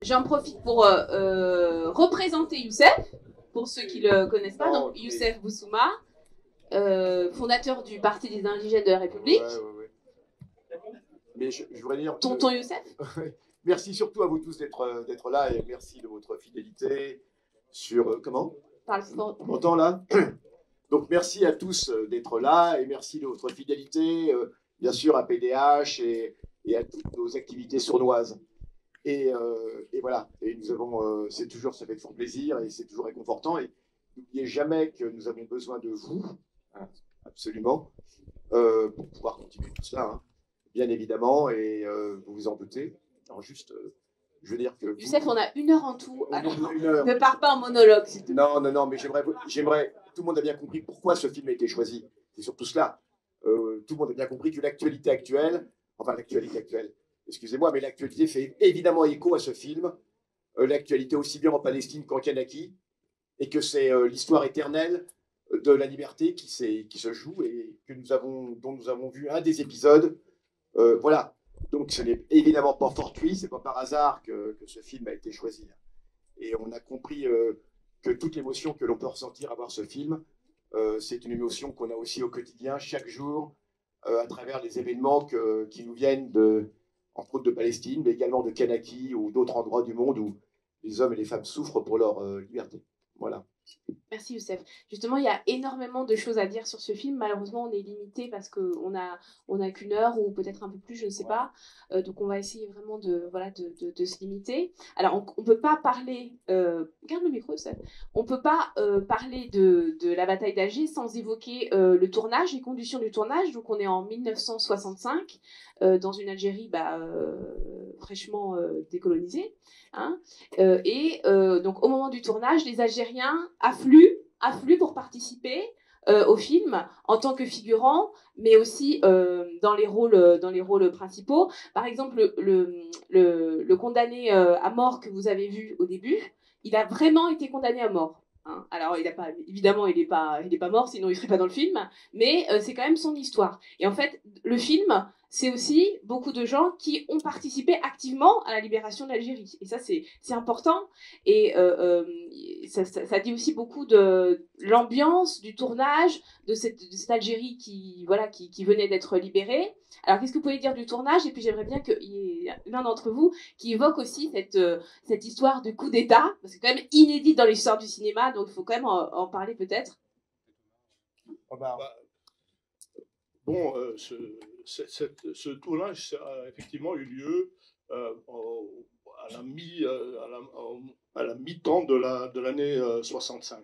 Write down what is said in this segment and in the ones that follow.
j'en profite pour représenter Youssef, pour ceux qui ne le connaissent pas. Donc, Youssef Boussouma, fondateur du Parti des indigènes de la République. Ouais. Mais je voudrais dire... Tonton Youssef. Merci surtout à vous tous d'être là et merci de votre fidélité sur... comment? Parle fort. On m'entend là? Donc merci à tous d'être là et merci de votre fidélité, bien sûr à PDH et à toutes nos activités sournoises. Et voilà, et nous avons, ça fait toujours plaisir et c'est toujours réconfortant. Et n'oubliez jamais que nous avons besoin de vous, hein, absolument, pour pouvoir continuer tout cela, hein, bien évidemment, et vous vous en doutez. Alors juste, je veux dire que... Youssef, on a 1 heure en tout. Alors, ne pars pas en monologue. Non, mais j'aimerais... Tout le monde a bien compris pourquoi ce film a été choisi. C'est surtout cela. Tout le monde a bien compris que l'actualité actuelle, excusez-moi, mais l'actualité fait évidemment écho à ce film. L'actualité aussi bien en Palestine qu'en Kanaki, et que c'est l'histoire éternelle de la liberté qui se joue et dont nous avons vu un des épisodes. Voilà. Donc ce n'est évidemment pas fortuit, c'est pas par hasard que ce film a été choisi. Et on a compris que toute l'émotion que l'on peut ressentir à voir ce film, c'est une émotion qu'on a aussi au quotidien, chaque jour, à travers les événements qui nous viennent entre autres de Palestine, mais également de Kanaki ou d'autres endroits du monde où les hommes et les femmes souffrent pour leur liberté. Voilà. Merci Youssef. Justement, il y a énormément de choses à dire sur ce film. Malheureusement, on est limité parce qu'on a qu'1 heure ou peut-être un peu plus, je ne sais pas. Donc, on va essayer vraiment de se limiter. Alors, on ne peut pas parler... garde le micro, Youssef. On ne peut pas parler de la bataille d'Alger sans évoquer le tournage, les conditions du tournage. Donc, on est en 1965, dans une Algérie fraîchement décolonisée. Hein, donc au moment du tournage, les Algériens affluent pour participer au film en tant que figurants, mais aussi dans les rôles principaux. Par exemple, le condamné à mort que vous avez vu au début, il a vraiment été condamné à mort. Hein. Alors, évidemment, il n'est pas mort, sinon il ne serait pas dans le film, mais c'est quand même son histoire. Et en fait, le film, c'est aussi beaucoup de gens qui ont participé activement à la libération de l'Algérie. Et ça, c'est important. Et ça dit aussi beaucoup de l'ambiance du tournage de cette Algérie qui venait d'être libérée. Alors, qu'est-ce que vous pouvez dire du tournage? Et puis, j'aimerais bien qu'il y ait l'un d'entre vous qui évoque aussi cette histoire de coup d'État, parce que c'est quand même inédit dans l'histoire du cinéma, donc il faut quand même en parler peut-être. Bon, ce tournage a effectivement eu lieu à la mi-temps de l'année 65.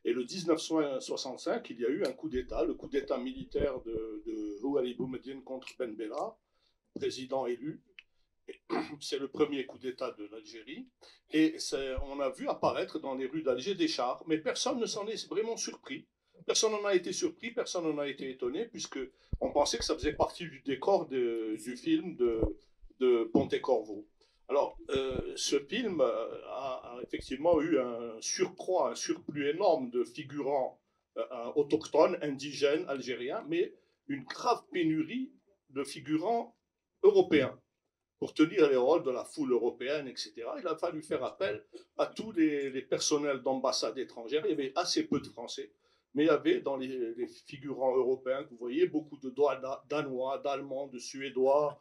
Et le 1965, il y a eu un coup d'État, le coup d'État militaire de Houari Boumediene contre Ben Bella, président élu. C'est le premier coup d'État de l'Algérie. Et on a vu apparaître dans les rues d'Alger des chars, mais personne ne s'en est vraiment surpris. Personne n'en a été surpris, personne n'en a été étonné, puisqu'on pensait que ça faisait partie du décor du film de Pontecorvo. Alors, ce film a effectivement eu un surplus énorme de figurants autochtones, indigènes, algériens, mais une grave pénurie de figurants européens. Pour tenir les rôles de la foule européenne, etc., il a fallu faire appel à tous les personnels d'ambassades étrangères. Il y avait assez peu de Français, mais il y avait dans les figurants européens que vous voyez beaucoup de Danois, d'Allemands, de Suédois,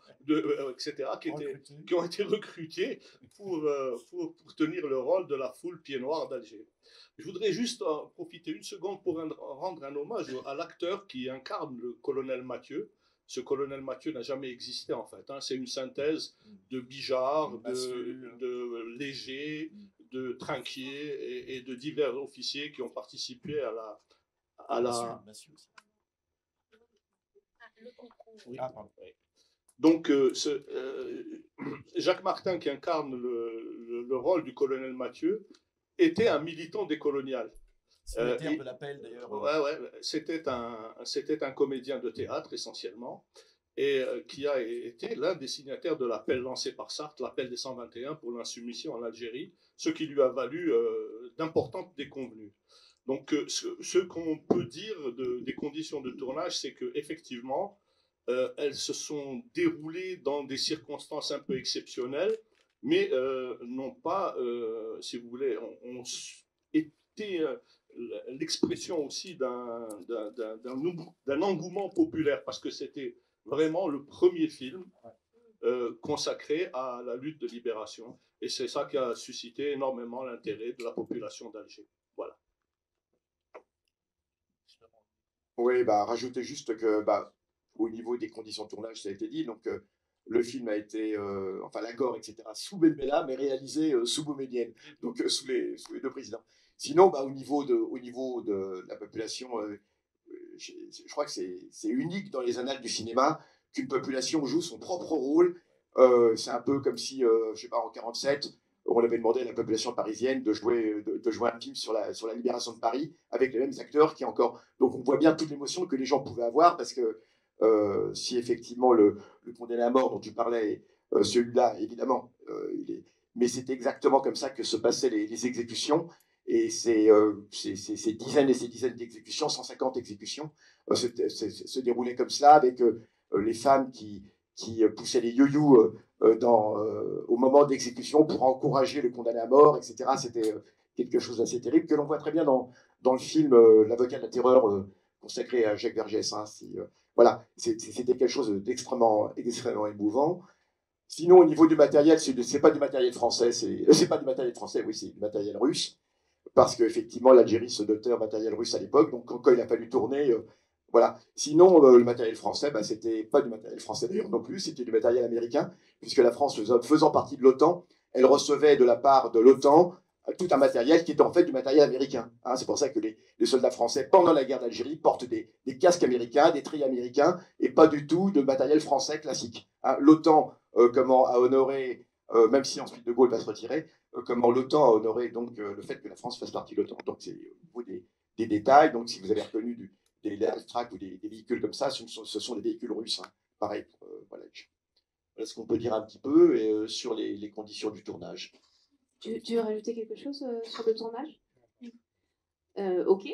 etc., qui ont été recrutés pour tenir le rôle de la foule pied noir d'Alger. Je voudrais juste profiter 1 seconde pour rendre un hommage à l'acteur qui incarne le colonel Mathieu. Ce colonel Mathieu n'a jamais existé en fait. Hein. C'est une synthèse de Bijard, de Léger, de Trinquier et de divers officiers qui ont participé à la... Oui. Donc, Jacques Martin, qui incarne le rôle du colonel Mathieu, était un militant décolonial. Signataire de l'appel d'ailleurs. Ouais, c'était un comédien de théâtre essentiellement, et qui a été l'un des signataires de l'appel lancé par Sartre, l'appel des 121 pour l'insoumission en Algérie, ce qui lui a valu d'importantes déconvenues. Donc, ce qu'on peut dire des conditions de tournage, c'est qu'effectivement, elles se sont déroulées dans des circonstances un peu exceptionnelles, mais n'ont pas, si vous voulez, ont été l'expression aussi d'un engouement populaire, parce que c'était vraiment le premier film consacré à la lutte de libération. Et c'est ça qui a suscité énormément l'intérêt de la population d'Alger. Voilà. Oui, bah, rajouter juste que bah, au niveau des conditions de tournage, ça a été dit. Donc, le film a été, enfin, la gore, etc., sous Ben Bella, mais réalisé sous Boumedienne, donc sous les deux présidents. Sinon, bah, au niveau de la population, je crois que c'est unique dans les annales du cinéma qu'une population joue son propre rôle. C'est un peu comme si, je sais pas, en 47, on avait demandé à la population parisienne de jouer un film sur la libération de Paris avec les mêmes acteurs qui encore. Donc on voit bien toute l'émotion que les gens pouvaient avoir parce que si effectivement le condamné à mort dont tu parlais, celui-là, évidemment, mais c'est exactement comme ça que se passaient les exécutions. Et ces dizaines et ces dizaines d'exécutions, 150 exécutions, se déroulaient comme cela avec les femmes qui poussaient les yo-yo au moment d'exécution pour encourager le condamné à mort, etc. C'était quelque chose d'assez terrible que l'on voit très bien dans le film L'avocat de la terreur consacré à Jacques Vergès. Hein, voilà, c'était quelque chose d'extrêmement émouvant. Sinon, au niveau du matériel, c'est pas du matériel français, c'est pas du matériel français, oui, c'est du matériel russe, parce qu'effectivement, l'Algérie se dotait en matériel russe à l'époque, donc quand il a fallu tourner, voilà. Sinon, le matériel français, bah, c'était pas du matériel français d'ailleurs non plus, c'était du matériel américain, puisque la France, faisant partie de l'OTAN, elle recevait de la part de l'OTAN tout un matériel qui était en fait du matériel américain. Hein, c'est pour ça que les soldats français, pendant la guerre d'Algérie, portent des casques américains, des treillis américains, et pas du tout de matériel français classique. Hein, L'OTAN, comment a honoré, même si ensuite De Gaulle va se retirer, comment l'OTAN a honoré donc le fait que la France fasse partie de l'OTAN. Donc c'est au niveau des détails. Donc si vous avez reconnu des Airstrike ou des véhicules comme ça, ce sont des véhicules russes. Hein. Pareil, voilà. Voilà ce qu'on peut dire un petit peu sur les conditions du tournage. Tu veux rajouter quelque chose sur le tournage? Ok.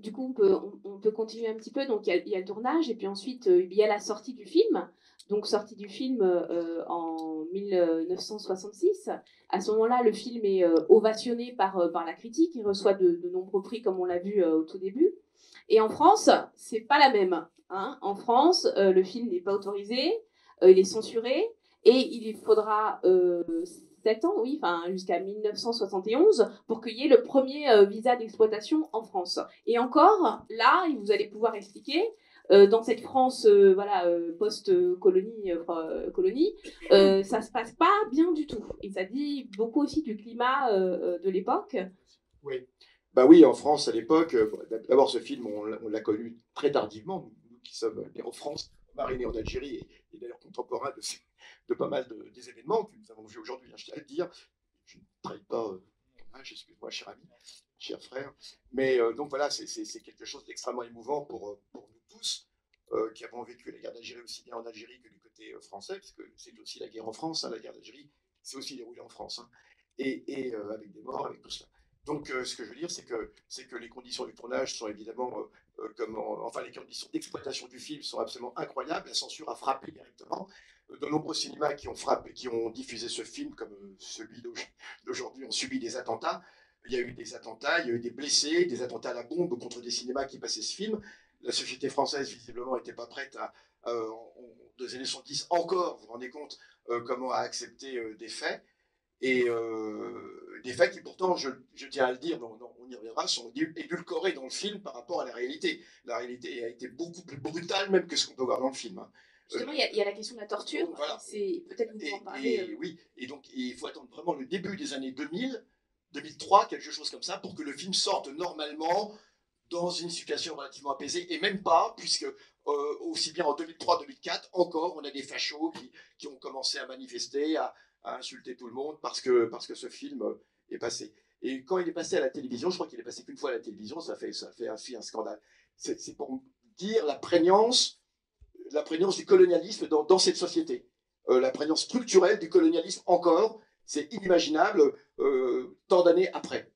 Du coup, on peut continuer un petit peu. Donc, il y a le tournage, et puis ensuite, il y a la sortie du film. Donc, sortie du film en 1966. À ce moment-là, le film est ovationné par la critique. Il reçoit de nombreux prix, comme on l'a vu au tout début. Et en France, c'est pas la même. Hein. En France, le film n'est pas autorisé, il est censuré, et il faudra 7 ans, oui, enfin jusqu'à 1971, pour qu'il y ait le premier visa d'exploitation en France. Et encore, là, vous allez pouvoir expliquer, dans cette France voilà, post-colonie, colonie, ça se passe pas bien du tout. Et ça dit beaucoup aussi du climat de l'époque. Oui. Bah oui, en France à l'époque, d'abord ce film, on l'a connu très tardivement, nous qui sommes nés en France, marinés en Algérie, et d'ailleurs contemporains de pas mal des événements que nous avons vus aujourd'hui, hein, je tiens à le dire. Je ne trahis pas excuse-moi, cher ami, cher frère. Mais donc voilà, c'est quelque chose d'extrêmement émouvant pour nous tous, qui avons vécu la guerre d'Algérie aussi bien en Algérie que du côté français, parce que c'est aussi la guerre en France, hein, la guerre d'Algérie, c'est aussi déroulé en France, hein, et avec des morts, avec tout cela. Donc, ce que je veux dire, c'est que les conditions du tournage sont évidemment, enfin, les conditions d'exploitation du film sont absolument incroyables. La censure a frappé directement. De nombreux cinémas qui ont diffusé ce film, comme celui d'aujourd'hui, ont subi des attentats. Il y a eu des attentats, il y a eu des blessés, des attentats à la bombe contre des cinémas qui passaient ce film. La société française, visiblement, n'était pas prête en des années 70 encore, vous vous rendez compte, comment à accepter des faits. Et des faits qui pourtant, je tiens à le dire, on y reviendra, sont édulcorés dans le film par rapport à la réalité. La réalité a été beaucoup plus brutale même que ce qu'on peut voir dans le film. Hein. Justement, il y a la question de la torture. Voilà. C'est peut-être vous en parler. Oui, et donc il faut attendre vraiment le début des années 2000, 2003, quelque chose comme ça, pour que le film sorte normalement dans une situation relativement apaisée, et même pas, puisque aussi bien en 2003-2004, encore, on a des fachos qui ont commencé à manifester, à insulter tout le monde parce que ce film est passé. Et quand il est passé à la télévision, je crois qu'il est passé qu'une fois à la télévision, ça fait un scandale. C'est pour dire la prégnance du colonialisme dans cette société. La prégnance structurelle du colonialisme encore, c'est inimaginable tant d'années après.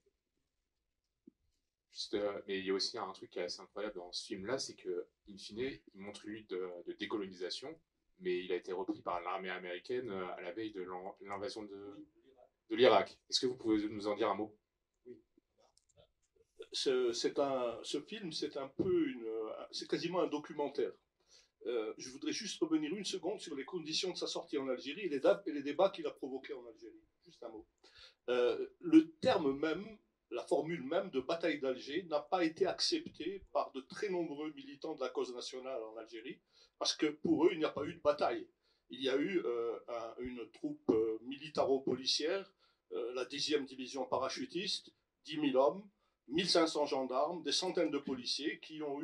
Mais il y a aussi un truc qui est assez incroyable dans ce film-là, c'est que, in fine, il montre une lutte de décolonisation, mais il a été repris par l'armée américaine à la veille de l'invasion de l'Irak. Est-ce que vous pouvez nous en dire un mot? Ce film, c'est quasiment un documentaire. Je voudrais juste revenir une seconde sur les conditions de sa sortie en Algérie et les débats qu'il a provoqués en Algérie. Juste un mot. Le terme même, la formule même de bataille d'Alger n'a pas été acceptée par de très nombreux militants de la cause nationale en Algérie, parce que pour eux, il n'y a pas eu de bataille. Il y a eu une troupe militaro-policière, la 10e division parachutiste, 10 000 hommes, 1500 gendarmes, des centaines de policiers qui ont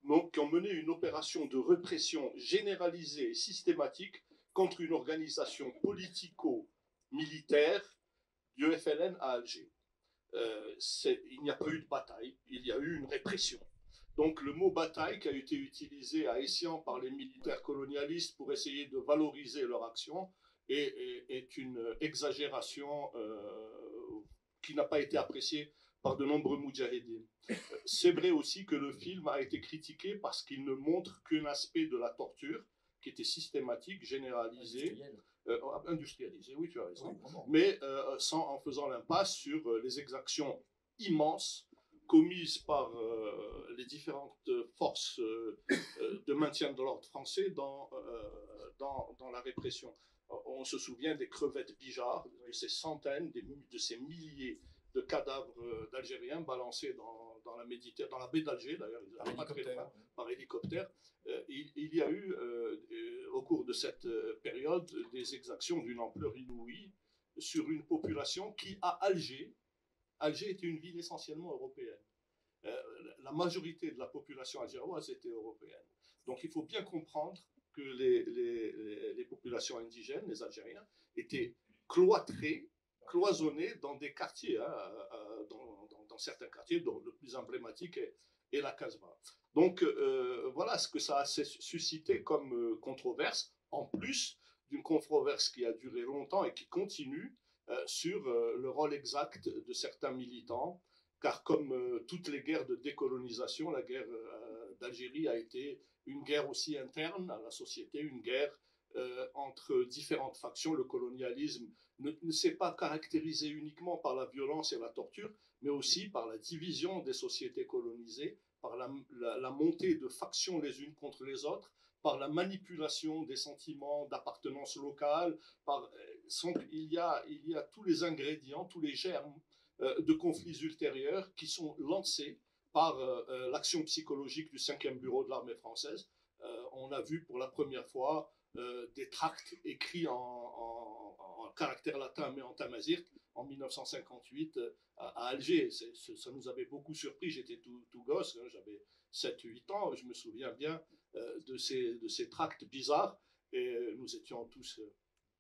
mené une opération de répression généralisée et systématique contre une organisation politico-militaire du FLN à Alger. Il n'y a pas eu de bataille, il y a eu une répression. Donc le mot bataille, qui a été utilisé à escient par les militaires colonialistes pour essayer de valoriser leur action, est une exagération qui n'a pas été appréciée par de nombreux moudjahidines. C'est vrai aussi que le film a été critiqué parce qu'il ne montre qu'un aspect de la torture qui était systématique, généralisée, industrialisée, oui, tu as raison, oui, mais en faisant l'impasse sur les exactions immenses commises par les différentes forces de maintien de l'ordre français dans la répression. On se souvient des crevettes Bijar, de ces centaines, de ces milliers de cadavres d'Algériens balancés dans la Méditerranée, dans la baie d'Alger, d'ailleurs, ils n'avaient pas très loin, par hélicoptère. Il y a eu, au cours de cette période, des exactions d'une ampleur inouïe sur une population qui, à Alger était une ville essentiellement européenne. La majorité de la population algéroise était européenne. Donc il faut bien comprendre que les populations indigènes, les Algériens, étaient cloisonnés dans des quartiers, dans certains quartiers, dont le plus emblématique est la Casbah. Donc voilà ce que ça a suscité comme controverse, en plus d'une controverse qui a duré longtemps et qui continue sur le rôle exact de certains militants, car comme toutes les guerres de décolonisation, la guerre d'Algérie a été une guerre aussi interne à la société, une guerre entre différentes factions. Le colonialisme ne s'est pas caractérisé uniquement par la violence et la torture, mais aussi par la division des sociétés colonisées, par la montée de factions les unes contre les autres, par la manipulation des sentiments d'appartenance locale. Il y a tous les ingrédients, tous les germes de conflits ultérieurs qui sont lancés par l'action psychologique du 5e bureau de l'armée française. On a vu pour la première fois des tracts écrits en caractère latin mais en tamazight en 1958 à Alger. Ça nous avait beaucoup surpris, j'étais tout gosse, hein, j'avais 7-8 ans, je me souviens bien de ces tracts bizarres, et nous étions tous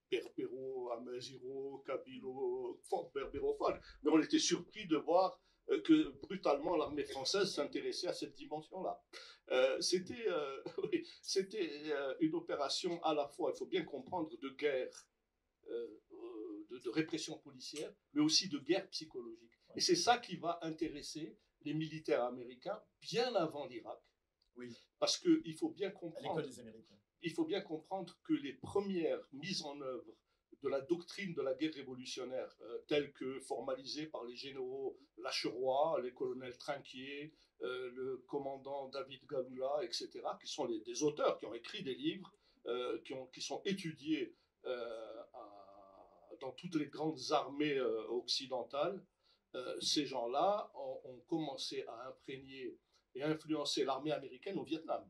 berbéro, amazigho, kabilo, berbérophones, mais on était surpris de voir que brutalement l'armée française s'intéressait à cette dimension-là. C'était une opération à la fois, il faut bien comprendre, de guerre, de répression policière, mais aussi de guerre psychologique. Et c'est ça qui va intéresser les militaires américains bien avant l'Irak. Oui. Parce qu'il faut bien comprendre... À l'école des Américains. Il faut bien comprendre que les premières mises en œuvre de la doctrine de la guerre révolutionnaire, telle que formalisée par les généraux Lacheroy, les colonels Trinquier, le commandant David Galula, etc., qui sont des auteurs qui ont écrit des livres, qui sont étudiés dans toutes les grandes armées occidentales. Ces gens-là ont commencé à imprégner et à influencer l'armée américaine au Vietnam.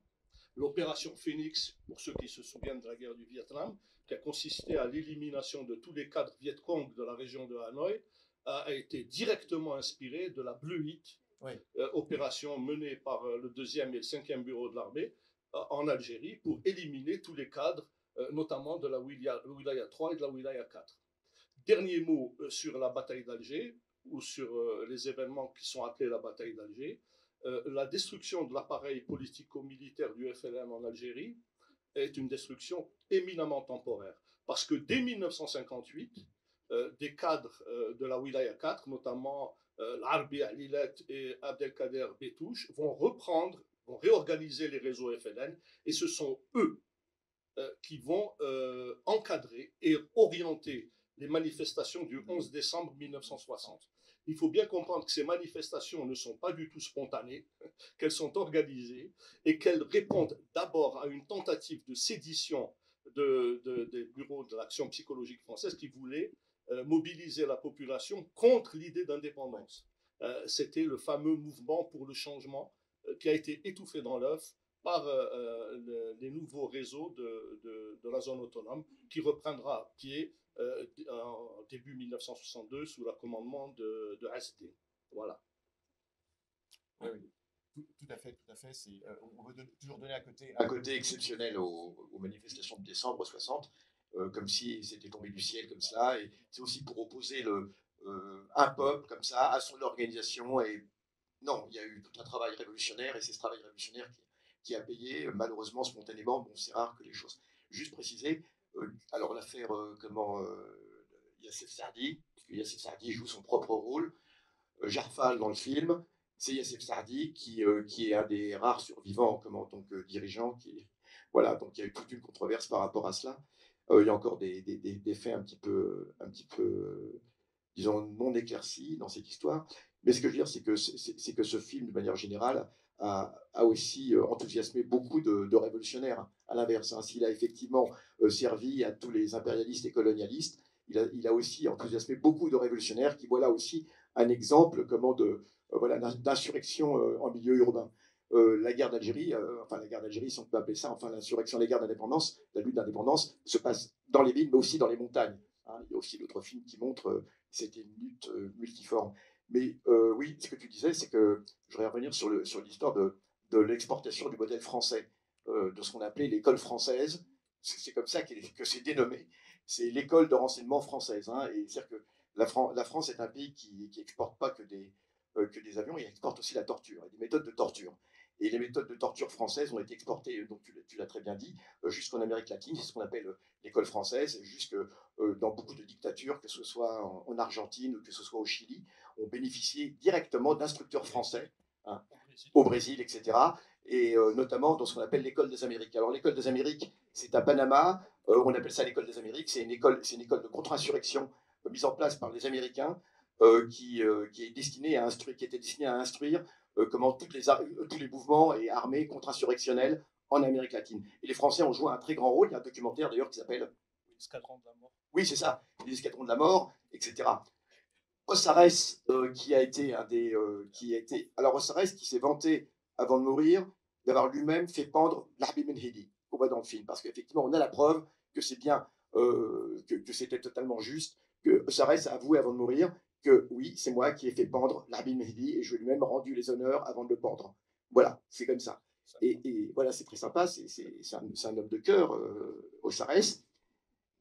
L'opération Phoenix, pour ceux qui se souviennent de la guerre du Vietnam, qui a consisté à l'élimination de tous les cadres Viet Cong de la région de Hanoï, a été directement inspirée de la Blue Hit, oui. Opération menée par le 2e et le 5e bureau de l'armée en Algérie pour éliminer tous les cadres, notamment de la Wilaya 3 et de la Wilaya 4. Dernier mot sur la bataille d'Alger, ou sur les événements qui sont appelés la bataille d'Alger. La destruction de l'appareil politico-militaire du FLN en Algérie est une destruction éminemment temporaire. Parce que dès 1958, des cadres de la Wilaya 4, notamment l'Arbi Alilet et Abdelkader Betouche, vont réorganiser les réseaux FLN, et ce sont eux qui vont encadrer et orienter les manifestations du 11 décembre 1960. Il faut bien comprendre que ces manifestations ne sont pas du tout spontanées, qu'elles sont organisées et qu'elles répondent d'abord à une tentative de sédition des bureaux de l'action psychologique française qui voulaient mobiliser la population contre l'idée d'indépendance. C'était le fameux mouvement pour le changement qui a été étouffé dans l'œuf par les nouveaux réseaux de la zone autonome qui reprendra pied en début 1962 sous le commandement de SD. Voilà. Oui, oui. Tout à fait, tout à fait. On veut toujours donner un côté exceptionnel aux manifestations de décembre 60, comme si c'était tombé du ciel comme ça. Et c'est aussi pour opposer un peuple comme ça à son organisation. Et non, il y a eu tout un travail révolutionnaire, et c'est ce travail révolutionnaire qui a payé, malheureusement, spontanément. Bon, c'est rare que les choses. Juste préciser, alors l'affaire, Yassef Sardi, parce que Yassef Sardi joue son propre rôle. Jarfal dans le film, c'est Yassef Sardi qui est un des rares survivants en tant que dirigeant. Voilà, donc il y a eu toute une controverse par rapport à cela. Il y a encore des faits un petit peu, disons, non éclaircis dans cette histoire. Mais ce que je veux dire, c'est que ce film, de manière générale, a aussi enthousiasmé beaucoup de révolutionnaires. À l'inverse, hein, s'il a effectivement servi à tous les impérialistes et colonialistes, il a aussi enthousiasmé beaucoup de révolutionnaires qui, voilà aussi un exemple d'insurrection en milieu urbain. La guerre d'Algérie, la guerre d'Algérie, si on peut appeler ça, l'insurrection, la guerre d'indépendance, la lutte d'indépendance se passe dans les villes, mais aussi dans les montagnes. Hein. Il y a aussi d'autres films qui montrent c'était une lutte multiforme. Mais oui, ce que tu disais, c'est que je voudrais revenir sur l'histoire de l'exportation du modèle français, de ce qu'on appelait l'école française. C'est comme ça que c'est dénommé. C'est l'école de renseignement française. Hein, et c'est-à-dire que la France est un pays qui n'exporte pas que des avions, il exporte aussi la torture et des méthodes de torture. Et les méthodes de torture françaises ont été exportées, donc tu l'as très bien dit, jusqu'en Amérique latine, c'est ce qu'on appelle l'école française, jusque dans beaucoup de dictatures, que ce soit en Argentine ou que ce soit au Chili, ont bénéficié directement d'instructeurs français, hein, au Brésil, etc. Et notamment dans ce qu'on appelle l'école des Amériques. Alors l'école des Amériques, c'est à Panama, on appelle ça l'école des Amériques, c'est une école de contre-insurrection mise en place par les Américains, qui était destinée à instruire comment tous les mouvements et armées contre-insurrectionnelles en Amérique latine. Et les Français ont joué un très grand rôle. Il y a un documentaire d'ailleurs qui s'appelle L'escadron de la mort. Oui, c'est ça, les escadrons de la mort, etc. Ossarès, qui a été alors Ossarès qui s'est vanté avant de mourir d'avoir lui-même fait pendre Larbi Menhidi, qu'on voit dans le film, parce qu'effectivement on a la preuve que c'est bien, que c'était totalement juste, que Ossarès a avoué avant de mourir que oui, c'est moi qui ai fait pendre Larbi Menhidi et je lui ai même rendu les honneurs avant de le pendre. Voilà, c'est comme ça. Et voilà, c'est très sympa, c'est un homme de cœur, Ossarès.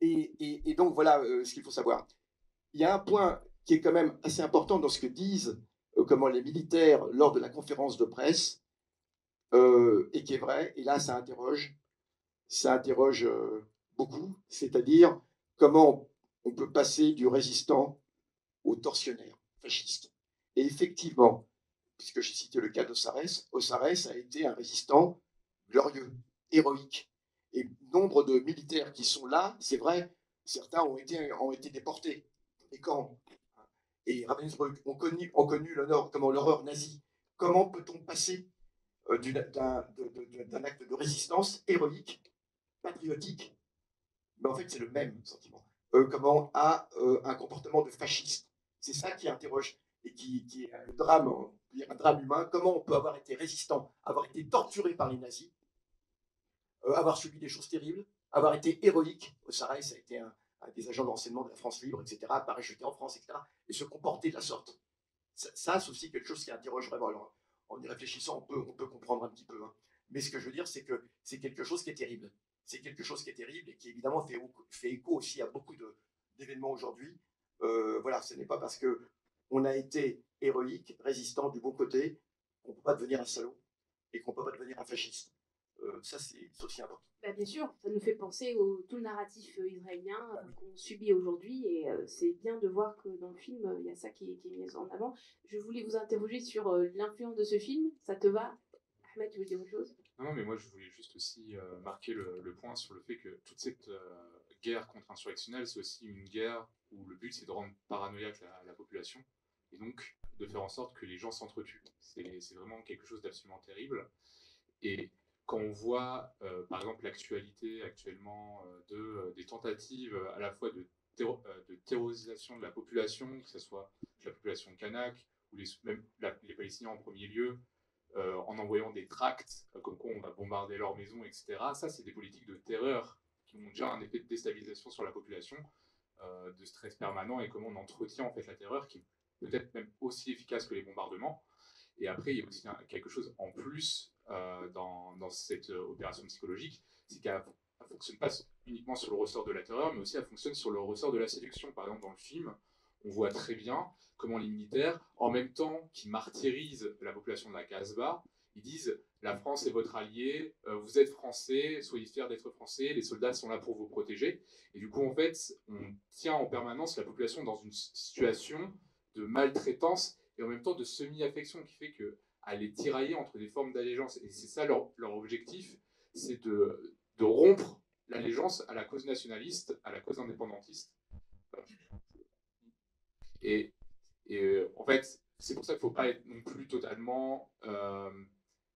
Et donc voilà ce qu'il faut savoir. Il y a un point qui est quand même assez important dans ce que disent comment les militaires lors de la conférence de presse, et qui est vrai, et là ça interroge beaucoup, c'est-à-dire comment on peut passer du résistant au tortionnaire fasciste. Et effectivement, puisque j'ai cité le cas d'Ossarès, Ossarès a été un résistant glorieux, héroïque. Et nombre de militaires qui sont là, c'est vrai, certains ont été déportés dans des camps. Et Ravensbrück ont connu l'horreur nazie. Comment peut-on passer d'un acte de résistance héroïque, patriotique, mais en fait c'est le même sentiment, comment à un comportement de fasciste. C'est ça qui interroge et qui est un drame humain. Comment on peut avoir été résistant, avoir été torturé par les nazis, avoir subi des choses terribles, avoir été héroïque. Ossarès a été un des agents de renseignement de la France libre, etc., parachuté en France, etc., et se comporter de la sorte. Ça c'est aussi quelque chose qui interroge vraiment. Alors, en y réfléchissant, on peut comprendre un petit peu. Hein. Mais ce que je veux dire, c'est que c'est quelque chose qui est terrible. C'est quelque chose qui est terrible et qui, évidemment, fait écho aussi à beaucoup d'événements aujourd'hui. Voilà, ce n'est pas parce qu'on a été héroïque, résistant du bon côté, qu'on ne peut pas devenir un salaud et qu'on ne peut pas devenir un fasciste. Ça, c'est aussi important. Bah, bien sûr, ça nous fait penser au tout le narratif israélien qu'on subit aujourd'hui, et c'est bien de voir que dans le film, il y a ça qui est mis en avant. Je voulais vous interroger sur l'influence de ce film. Ça te va, Ahmed, tu veux dire autre chose? Non, mais moi je voulais juste aussi marquer le point sur le fait que toute cette guerre contre-insurrectionnelle, c'est aussi une guerre où le but c'est de rendre paranoïaque la population et donc de faire en sorte que les gens s'entretuent. C'est vraiment quelque chose d'absolument terrible. Et quand on voit, par exemple, l'actualité actuellement des tentatives à la fois de terrorisation de la population, que ce soit la population kanak ou même les Palestiniens en premier lieu, en envoyant des tracts comme quoi on va bombarder leurs maisons, etc. Ça, c'est des politiques de terreur qui ont déjà un effet de déstabilisation sur la population, de stress permanent et comment on entretient en fait la terreur qui est peut-être même aussi efficace que les bombardements. Et après, il y a aussi quelque chose en plus dans cette opération psychologique, c'est qu'elle ne fonctionne pas uniquement sur le ressort de la terreur, mais aussi elle fonctionne sur le ressort de la séduction. Par exemple, dans le film, on voit très bien comment les militaires, en même temps qu'ils martyrisent la population de la Casbah, ils disent la France est votre allié, vous êtes français, soyez fiers d'être français, les soldats sont là pour vous protéger. Et du coup, en fait, on tient en permanence la population dans une situation de maltraitance et en même temps de semi-affection qui fait qu'elle est tiraillée entre des formes d'allégeance. Et c'est ça leur objectif, c'est de rompre l'allégeance à la cause nationaliste, à la cause indépendantiste. Et, en fait, c'est pour ça qu'il ne faut pas être non plus totalement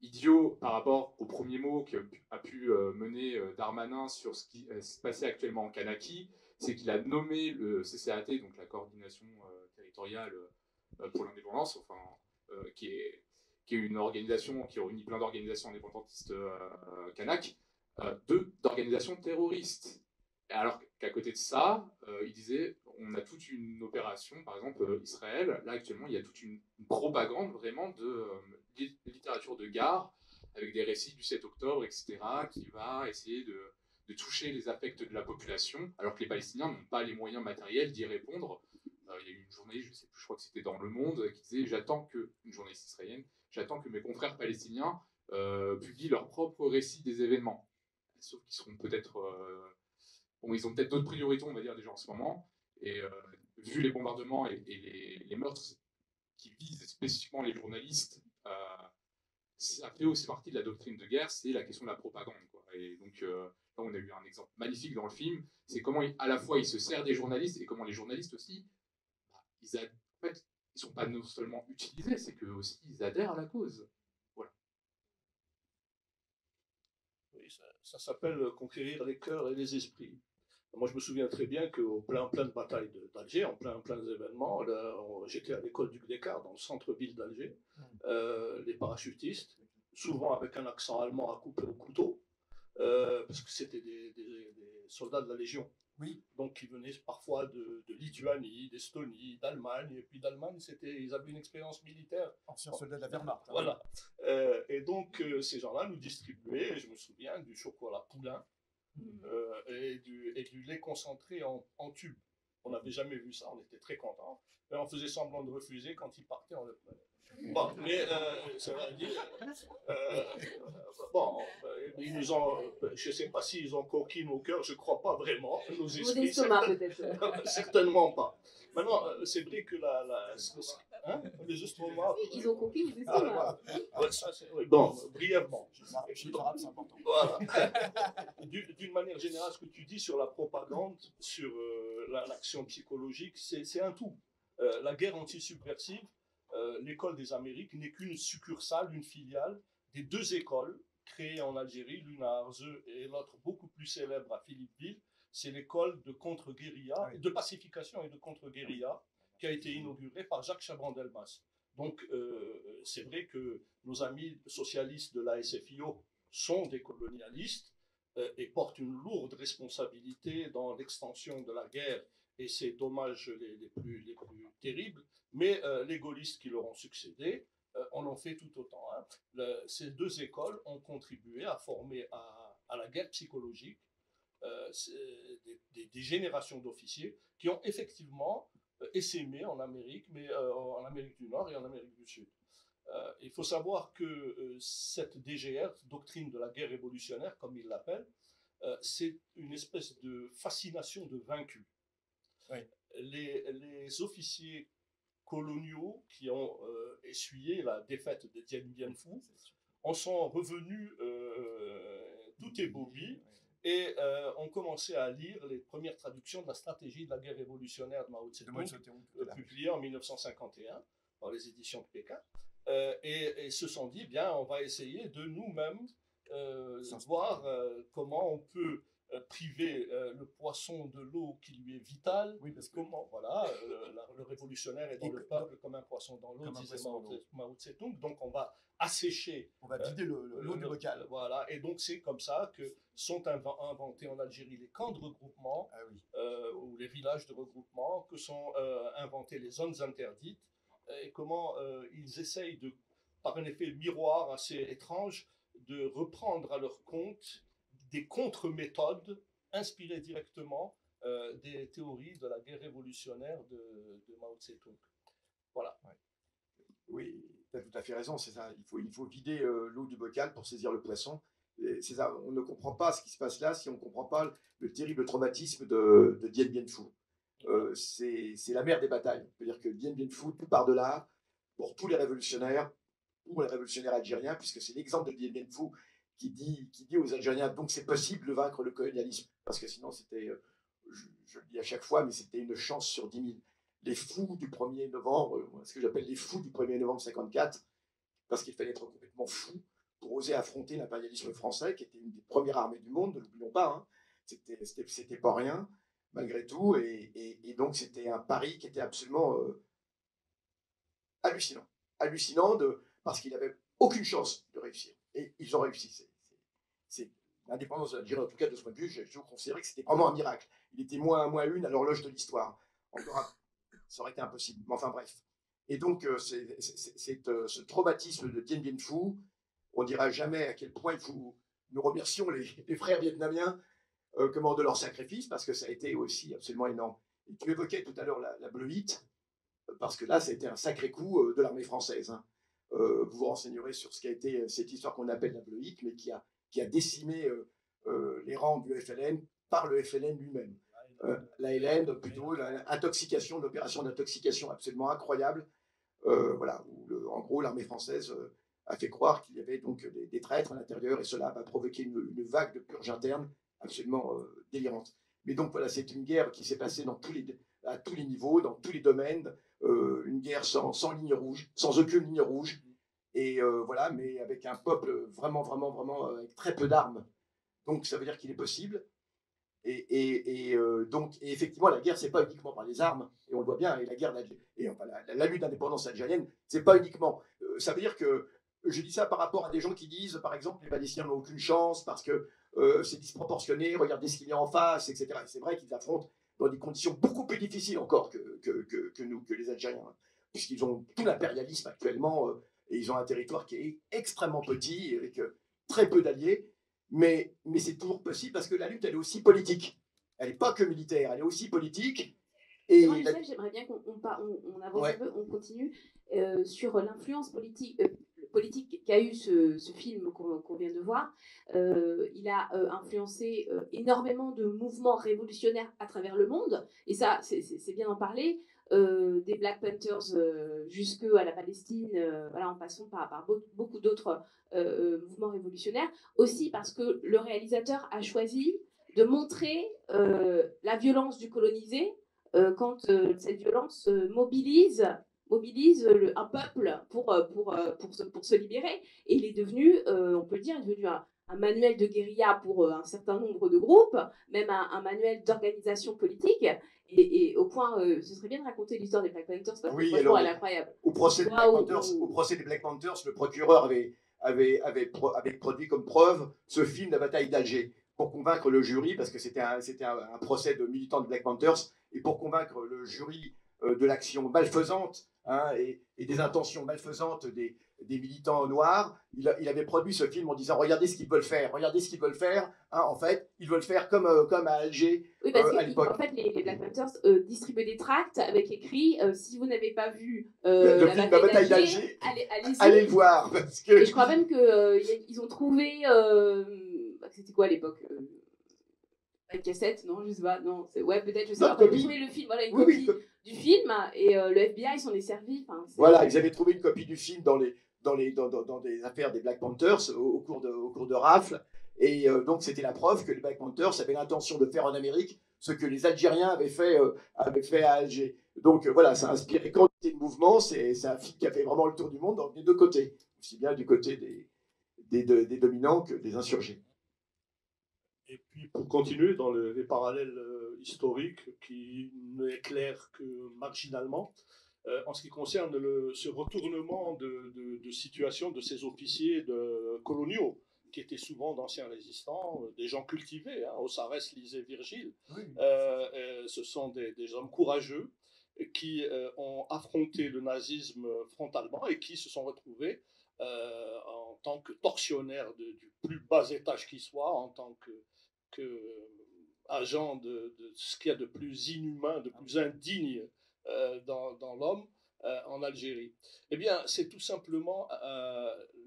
idiot par rapport au premier mot qu'a pu mener Darmanin sur ce qui se passait actuellement en Kanaki, c'est qu'il a nommé le CCAT, donc la coordination territoriale pour l'indépendance, enfin, qui est une organisation qui réunit plein d'organisations indépendantistes kanak, d'organisations terroristes. Alors qu'à côté de ça, il disait, on a toute une opération, par exemple Israël, là actuellement il y a toute une propagande vraiment de littérature de gare, avec des récits du 7 octobre, etc., qui va essayer de toucher les affects de la population, alors que les Palestiniens n'ont pas les moyens matériels d'y répondre. Il y a eu une journaliste, je sais plus, je crois que c'était dans Le Monde, qui disait une journaliste israélienne, j'attends que mes confrères palestiniens publient leur propre récit des événements. Sauf qu'ils seront peut-être bon, ils ont peut-être d'autres priorités, on va dire, déjà en ce moment. Et vu les bombardements et les meurtres qui visent spécifiquement les journalistes, ça fait aussi partie de la doctrine de guerre, c'est la question de la propagande, quoi. Et donc, là, on a eu un exemple magnifique dans le film, c'est comment, à la fois, il se sert des journalistes et comment les journalistes aussi, en fait, ils sont pas non seulement utilisés, c'est qu'eux aussi, ils adhèrent à la cause. Voilà. Oui, ça s'appelle conquérir les cœurs et les esprits. Moi, je me souviens très bien qu'au plein de batailles d'Alger, en plein événements, j'étais à l'école du Gdekar, dans le centre-ville d'Alger, les parachutistes, souvent avec un accent allemand à couper au couteau, parce que c'était des soldats de la Légion. Oui. Donc, ils venaient parfois de Lituanie, d'Estonie, d'Allemagne. Et puis d'Allemagne, ils avaient une expérience militaire. Anciens soldats de la Wehrmacht. Hein. Voilà. Et donc, ces gens-là nous distribuaient, je me souviens, du chocolat poulain et du lait concentré en tube. On n'avait jamais vu ça, on était très contents. Et on faisait semblant de refuser quand ils partaient, on le prenait. Bon, mais ça veut dire. Bon, ils nous ont, je ne sais pas s'ils ont coquille nos cœurs, je ne crois pas vraiment. Nos esprits, peut-être. certainement pas. Maintenant, c'est vrai que les estomacs. Oui, ils ont compris les estomacs. Oui, bon, brièvement. C'est important. Voilà. D'une manière générale, ce que tu dis sur la propagande, sur l'action psychologique, c'est un tout. La guerre anti-subversive, l'école des Amériques n'est qu'une succursale, une filiale des deux écoles créées en Algérie, l'une à Arzeu et l'autre beaucoup plus célèbre à Philippeville. C'est l'école de contre-guérilla, de pacification et de contre-guérilla qui a été inaugurée par Jacques Chaban-Delmas. Donc, c'est vrai que nos amis socialistes de la SFIO sont des colonialistes et portent une lourde responsabilité dans l'extension de la guerre et ses dommages les plus terribles, mais les gaullistes qui leur ont succédé en ont fait tout autant. Hein. Ces deux écoles ont contribué à former à la guerre psychologique des générations d'officiers qui ont effectivement essaimé en Amérique, mais en Amérique du Nord et en Amérique du Sud. Il faut savoir que cette DGR, doctrine de la guerre révolutionnaire, comme ils l'appellent, c'est une espèce de fascination de vaincus. Oui. Les officiers coloniaux qui ont essuyé la défaite de Dien Bien Phu en sont revenus tout ébobis et ont commencé à lire les premières traductions de la stratégie de la guerre révolutionnaire de Mao Tse-tung, publiée en 1951 par les éditions de Pékin, et se sont dit, bien, on va essayer de nous-mêmes voir comment on peut priver le poisson de l'eau qui lui est vitale. Oui, parce que comment, voilà, le révolutionnaire est dans le peuple comme un poisson dans l'eau, disait Mao Tse-tung. Donc on va assécher. On va vider l'eau du bocal. Voilà, et donc c'est comme ça que sont inventés en Algérie les camps de regroupement, ou les villages de regroupement, que sont inventés les zones interdites, et comment ils essayent de, par un effet miroir assez étrange, de reprendre à leur compte des contre-méthodes inspirées directement des théories de la guerre révolutionnaire de Mao Tse-tung. Voilà. Ouais. Oui, tu as tout à fait raison, c'est ça. Il faut vider l'eau du bocal pour saisir le poisson. C'est ça, on ne comprend pas ce qui se passe là si on ne comprend pas le terrible traumatisme de Dien Bien Phu. C'est la mère des batailles. C'est-à-dire que Dien Bien Phu, tout part de là, pour tous les révolutionnaires algériens, puisque c'est l'exemple de Dien Bien Phu qui dit aux Algériens, donc c'est possible de vaincre le colonialisme. Parce que sinon, c'était, je le dis à chaque fois, mais c'était une chance sur 10 000. Les fous du 1er novembre, ce que j'appelle les fous du 1er novembre 54, parce qu'il fallait être complètement fou pour oser affronter l'impérialisme français, qui était une des premières armées du monde, ne l'oublions pas. Hein. C'était pas rien, malgré tout. Et donc, c'était un pari qui était absolument hallucinant. Hallucinant parce qu'il n'avait aucune chance de réussir. Et ils ont réussi. C'est l'indépendance de l'Algérie, en tout cas de ce point de vue, je considérais que c'était vraiment un miracle. Il était -1 à l'horloge de l'histoire. Encore ça aurait été impossible. Mais enfin bref. Et donc, ce traumatisme de Dien Bien Phu, on ne dira jamais à quel point nous remercions les frères vietnamiens de leur sacrifice, parce que ça a été aussi absolument énorme. Et tu évoquais tout à l'heure la Bleuite, parce que là, ça a été un sacré coup de l'armée française. Hein. Vous vous renseignerez sur ce qu'a été cette histoire qu'on appelle la Bleuite, mais qui a décimé les rangs du FLN par le FLN lui-même. La LN, plutôt, l'opération d'intoxication absolument incroyable, voilà, où en gros l'armée française a fait croire qu'il y avait donc des traîtres à l'intérieur, et cela va provoquer une vague de purge interne absolument délirante. Mais donc voilà, c'est une guerre qui s'est passée à tous les niveaux, dans tous les domaines, une guerre sans ligne rouge, sans aucune ligne rouge, et voilà, mais avec un peuple vraiment avec très peu d'armes. Donc ça veut dire qu'il est possible. Et effectivement, la guerre, c'est pas uniquement par les armes, et on le voit bien, et la guerre enfin, la lutte d'indépendance algérienne, c'est pas uniquement. Ça veut dire que je dis ça par rapport à des gens qui disent, par exemple, les Palestiniens n'ont aucune chance parce que c'est disproportionné, regardez ce qu'il y a en face, etc. Et c'est vrai qu'ils affrontent dans des conditions beaucoup plus difficiles encore que nous, que les Algériens, hein, puisqu'ils ont tout l'impérialisme actuellement, et ils ont un territoire qui est extrêmement petit, avec très peu d'alliés. Mais c'est toujours possible parce que la lutte, elle est aussi politique. Elle n'est pas que militaire, elle est aussi politique. Et moi, Youssef, j'aimerais bien qu'on avance un peu, on continue sur l'influence politique qu'a eu ce film qu'on vient de voir. Il a influencé énormément de mouvements révolutionnaires à travers le monde. Et ça, c'est bien d'en parler. Des Black Panthers jusqu'à la Palestine, voilà, en passant par beaucoup d'autres mouvements révolutionnaires, aussi parce que le réalisateur a choisi de montrer la violence du colonisé quand cette violence mobilise un peuple pour se libérer. Et il est devenu, on peut le dire, il est devenu un manuel de guérilla pour un certain nombre de groupes, même un manuel d'organisation politique. Et au point, ce serait bien de raconter l'histoire des Black Panthers, parce que franchement, elle est incroyable. Au procès des Black Panthers, le procureur avait produit comme preuve ce film, La bataille d'Alger, pour convaincre le jury, parce que c'était un procès de militants de Black Panthers, et pour convaincre le jury de l'action malfaisante, hein, et des intentions malfaisantes des militants noirs, il avait produit ce film en disant regardez ce qu'ils veulent faire, hein, en fait, ils veulent faire comme à Alger. Oui, parce à l'époque. En fait, les Black Panthers distribuaient des tracts avec écrit si vous n'avez pas vu le film La bataille d'Alger, allez le voir. Parce que... Et je crois même qu'ils ont trouvé. C'était quoi à l'époque une cassette, non, je sais pas, non, ouais, peut-être, je sais pas. Ils ont trouvé le film, voilà, une copie du film, et le FBI s'en est servi. Voilà, ils avaient trouvé une copie du film dans dans des affaires des Black Panthers au cours de rafles. Et donc, c'était la preuve que les Black Panthers avaient l'intention de faire en Amérique ce que les Algériens avaient fait à Alger. Donc, voilà, ça a inspiré quantité de mouvements. C'est un film qui a fait vraiment le tour du monde des deux côtés, aussi bien du côté des dominants que des insurgés. Et puis, pour continuer dans les parallèles historiques qui n'éclairent que marginalement, en ce qui concerne ce retournement de situation de ces officiers coloniaux, qui étaient souvent d'anciens résistants, des gens cultivés, hein, Osarès lisait Virgile, Oui. ce sont des hommes courageux qui ont affronté le nazisme frontalement et qui se sont retrouvés en tant que tortionnaires du plus bas étage qui soit, en tant que agent de ce qu'il y a de plus inhumain, de plus indigne dans l'homme en Algérie. Eh bien, c'est tout simplement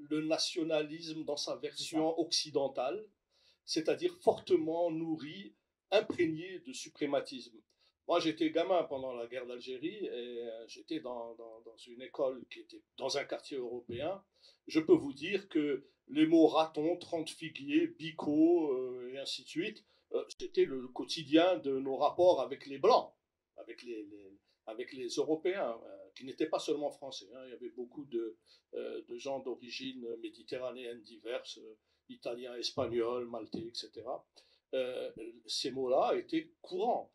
le nationalisme dans sa version occidentale, c'est-à-dire fortement nourri, imprégné de suprématisme. Moi, j'étais gamin pendant la guerre d'Algérie et j'étais dans une école qui était dans un quartier européen. Je peux vous dire que les mots raton, 30 figuiers, bico et ainsi de suite, c'était le quotidien de nos rapports avec les Blancs, avec les Européens, qui n'étaient pas seulement français. Hein. Il y avait beaucoup de gens d'origine méditerranéenne diverses, italiens, espagnols, maltais, etc. Ces mots-là étaient courants.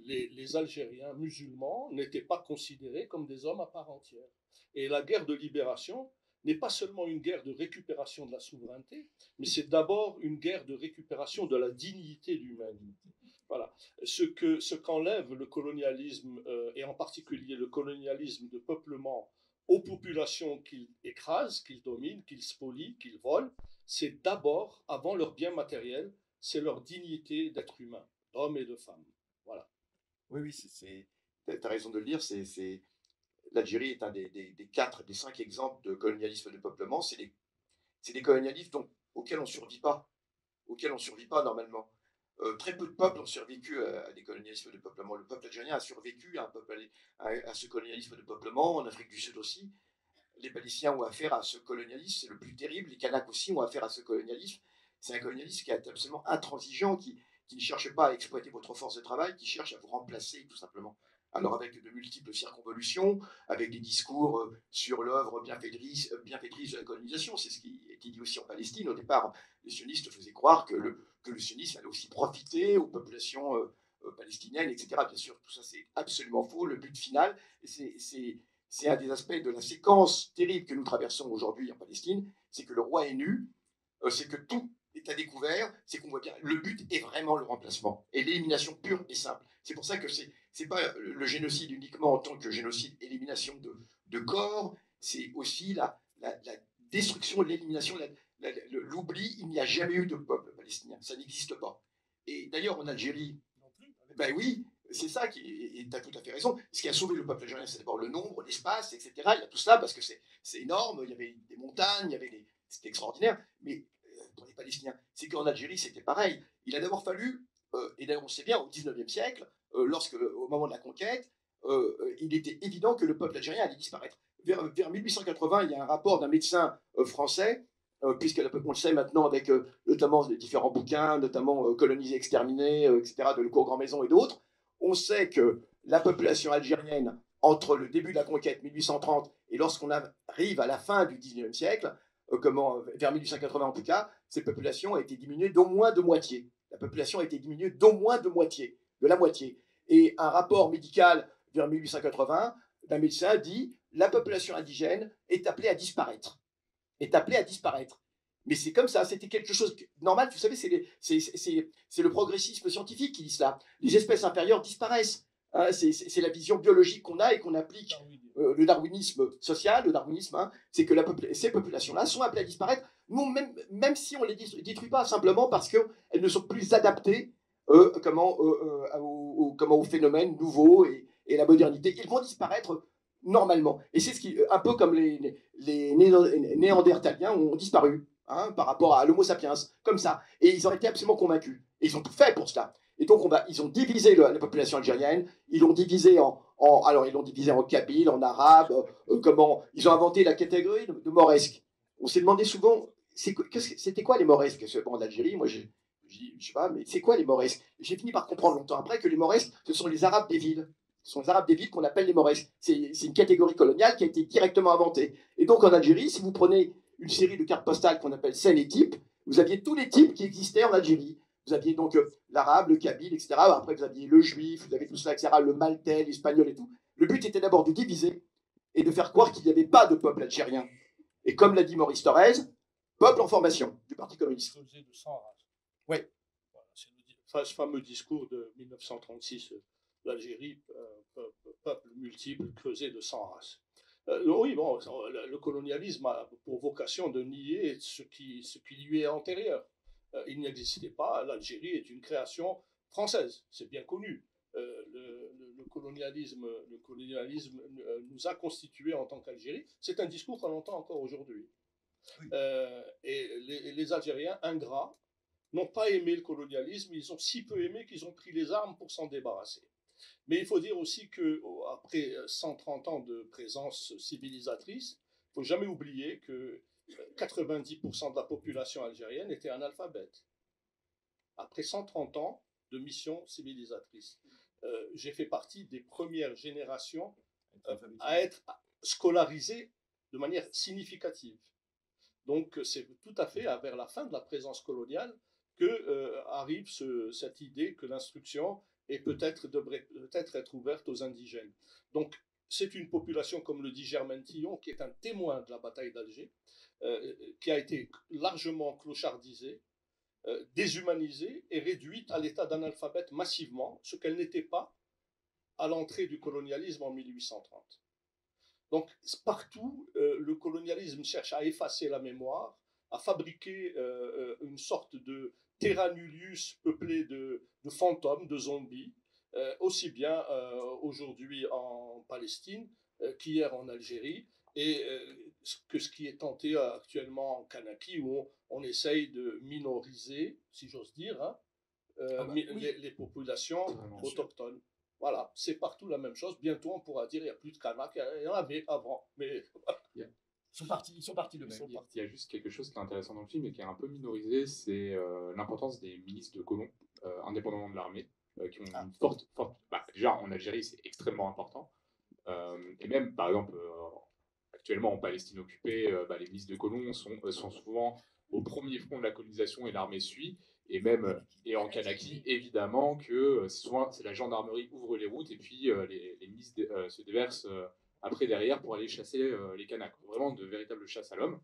Les Algériens musulmans n'étaient pas considérés comme des hommes à part entière. Et la guerre de libération n'est pas seulement une guerre de récupération de la souveraineté, mais c'est d'abord une guerre de récupération de la dignité de l'humanité. Voilà. Ce qu'enlève le colonialisme, et en particulier le colonialisme de peuplement aux populations qu'il écrase, qu'il domine, qu'il spolie, qu'il vole, c'est d'abord, avant leur bien matériel, c'est leur dignité d'être humain, d'homme et de femme. Voilà. Oui, tu as raison de le dire. L'Algérie est un des 5 exemples de colonialisme de peuplement. C'est des colonialismes auxquels on ne survit pas, normalement. Très peu de peuples ont survécu à des colonialismes de peuplement. Le peuple algérien a survécu à ce colonialisme de peuplement, en Afrique du Sud aussi. Les Palestiniens ont affaire à ce colonialisme, c'est le plus terrible. Les Kanaks aussi ont affaire à ce colonialisme. C'est un colonialisme qui est absolument intransigeant, qui ne cherche pas à exploiter votre force de travail, qui cherche à vous remplacer, tout simplement. Alors avec de multiples circonvolutions, avec des discours sur l'œuvre bienfaitrice de la colonisation, c'est ce qui était dit aussi en Palestine. Au départ, les sionistes faisaient croire que le sionisme allait aussi profiter aux populations palestiniennes, etc. Bien sûr, tout ça c'est absolument faux. Le but final, c'est un des aspects de la séquence terrible que nous traversons aujourd'hui en Palestine, c'est que le roi est nu, c'est que tout est à découvert, c'est qu'on voit bien, le but est vraiment le remplacement et l'élimination pure et simple. C'est pour ça que c'est pas le génocide uniquement en tant que génocide, élimination de corps, c'est aussi la destruction, l'élimination, l'oubli. Il n'y a jamais eu de peuple palestinien, ça n'existe pas. Et d'ailleurs en Algérie, ben oui, c'est ça et tu as tout à fait raison. Ce qui a sauvé le peuple algérien, c'est d'abord le nombre, l'espace, etc. Il y a tout cela parce que c'est énorme, il y avait des montagnes, c'était extraordinaire, mais pour les Palestiniens, c'est qu'en Algérie, c'était pareil. Il a d'abord fallu, et d'ailleurs on sait bien, au XIXe siècle, au moment de la conquête, il était évident que le peuple algérien allait disparaître. Vers 1880, il y a un rapport d'un médecin français, puisqu'on le sait maintenant avec notamment les différents bouquins, notamment Colonisés, exterminés, etc., de Le Cours Grand-Maison et d'autres. On sait que la population algérienne, entre le début de la conquête, 1830, et lorsqu'on arrive à la fin du XIXe siècle, vers 1880 en tout cas, cette population a été diminuée d'au moins de moitié. La population a été diminuée d'au moins de la moitié. Et un rapport médical vers 1880 d'un médecin dit la population indigène est appelée à disparaître. Mais c'est comme ça, c'était quelque chose de normal. Vous savez, c'est le progressisme scientifique qui dit cela. Les espèces inférieures disparaissent. Hein, c'est la vision biologique qu'on a et qu'on applique. Le darwinisme social, le darwinisme, hein, c'est que ces populations-là sont appelées à disparaître, même si on ne les détruit pas, simplement parce qu'elles ne sont plus adaptées aux phénomènes nouveaux et la modernité. Ils vont disparaître normalement. Et c'est un peu comme les Néandertaliens ont disparu, hein, par rapport à l'Homo sapiens, comme ça. Et ils ont été absolument convaincus. Et ils ont tout fait pour cela. Et donc, ils ont divisé la population algérienne, ils l'ont divisé alors ils l'ont divisé en kabyles, en arabes, ils ont inventé la catégorie de mauresques. On s'est demandé souvent, c'était quoi les mauresques en Algérie? Moi, je sais pas, mais c'est quoi les mauresques? J'ai fini par comprendre longtemps après que les mauresques, ce sont les arabes des villes. Ce sont les arabes des villes qu'on appelle les mauresques. C'est une catégorie coloniale qui a été directement inventée. Et donc, en Algérie, si vous prenez une série de cartes postales qu'on appelle scènes et types, vous aviez tous les types qui existaient en Algérie. Vous aviez donc l'arabe, le kabyle, etc. Après, vous aviez le juif, vous avez tout cela, etc., le maltais, l'espagnol et tout. Le but était d'abord de diviser et de faire croire qu'il n'y avait pas de peuple algérien. Et comme l'a dit Maurice Thorez, peuple en formation du Parti communiste. Oui. Voilà, ce fameux discours de 1936, l'Algérie, peuple multiple, creusé de 100 races. Oui, bon, le colonialisme a pour vocation de nier ce qui lui est antérieur. Il n'existait pas, l'Algérie est une création française, c'est bien connu. Le colonialisme nous a constitués en tant qu'Algérie. C'est un discours qu'on entend encore aujourd'hui. Oui. Et les Algériens ingrats n'ont pas aimé le colonialisme, ils ont si peu aimé qu'ils ont pris les armes pour s'en débarrasser. Mais il faut dire aussi qu'après 130 ans de présence civilisatrice, il ne faut jamais oublier que 90% de la population algérienne était analphabète. Après 130 ans de mission civilisatrice, j'ai fait partie des premières générations à être scolarisées de manière significative. Donc c'est tout à fait vers la fin de la présence coloniale que arrive cette idée que l'instruction devrait peut-être être ouverte aux indigènes. Donc c'est une population, comme le dit Germaine Tillon, qui est un témoin de la bataille d'Alger, qui a été largement clochardisée, déshumanisée et réduite à l'état d'analphabète massivement, ce qu'elle n'était pas à l'entrée du colonialisme en 1830. Donc partout, le colonialisme cherche à effacer la mémoire, à fabriquer une sorte de terra nullius peuplé de fantômes, de zombies, aussi bien aujourd'hui en Palestine qu'hier en Algérie, et que ce qui est tenté actuellement en Kanaki, où on essaye de minoriser, si j'ose dire, hein, les populations autochtones. Voilà, c'est partout la même chose. Bientôt, on pourra dire qu'il n'y a plus de Kanaks, il y en avait avant. Mais ils sont partis de même. Il y a juste quelque chose qui est intéressant dans le film et qui est un peu minorisé, c'est l'importance des milices de colons, indépendamment de l'armée, qui ont une forte... déjà, en Algérie, c'est extrêmement important. Et même, par exemple, actuellement, en Palestine occupée, les milices de colons sont souvent au premier front de la colonisation et l'armée suit. Et même en Kanaki, évidemment, que souvent c'est la gendarmerie ouvre les routes et puis les milices se déversent après derrière pour aller chasser les Kanaks. Vraiment de véritables chasses à l'homme.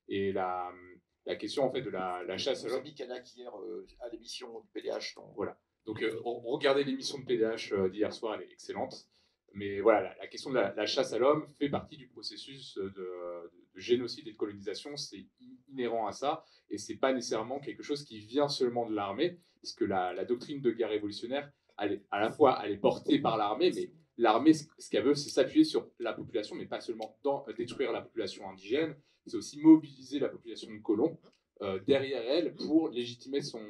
Et la question en fait de la chasse à l'homme. J'ai mis Kanak hier à l'émission du PDH. Voilà. Donc regardez l'émission de PDH d'hier soir, elle est excellente. Mais voilà, la question de la chasse à l'homme fait partie du processus de génocide et de colonisation. C'est inhérent à ça. Et ce n'est pas nécessairement quelque chose qui vient seulement de l'armée, parce que la doctrine de guerre révolutionnaire, à la fois, elle est portée par l'armée, mais l'armée, ce qu'elle veut, c'est s'appuyer sur la population, mais pas seulement détruire la population indigène, c'est aussi mobiliser la population de colons derrière elle pour légitimer son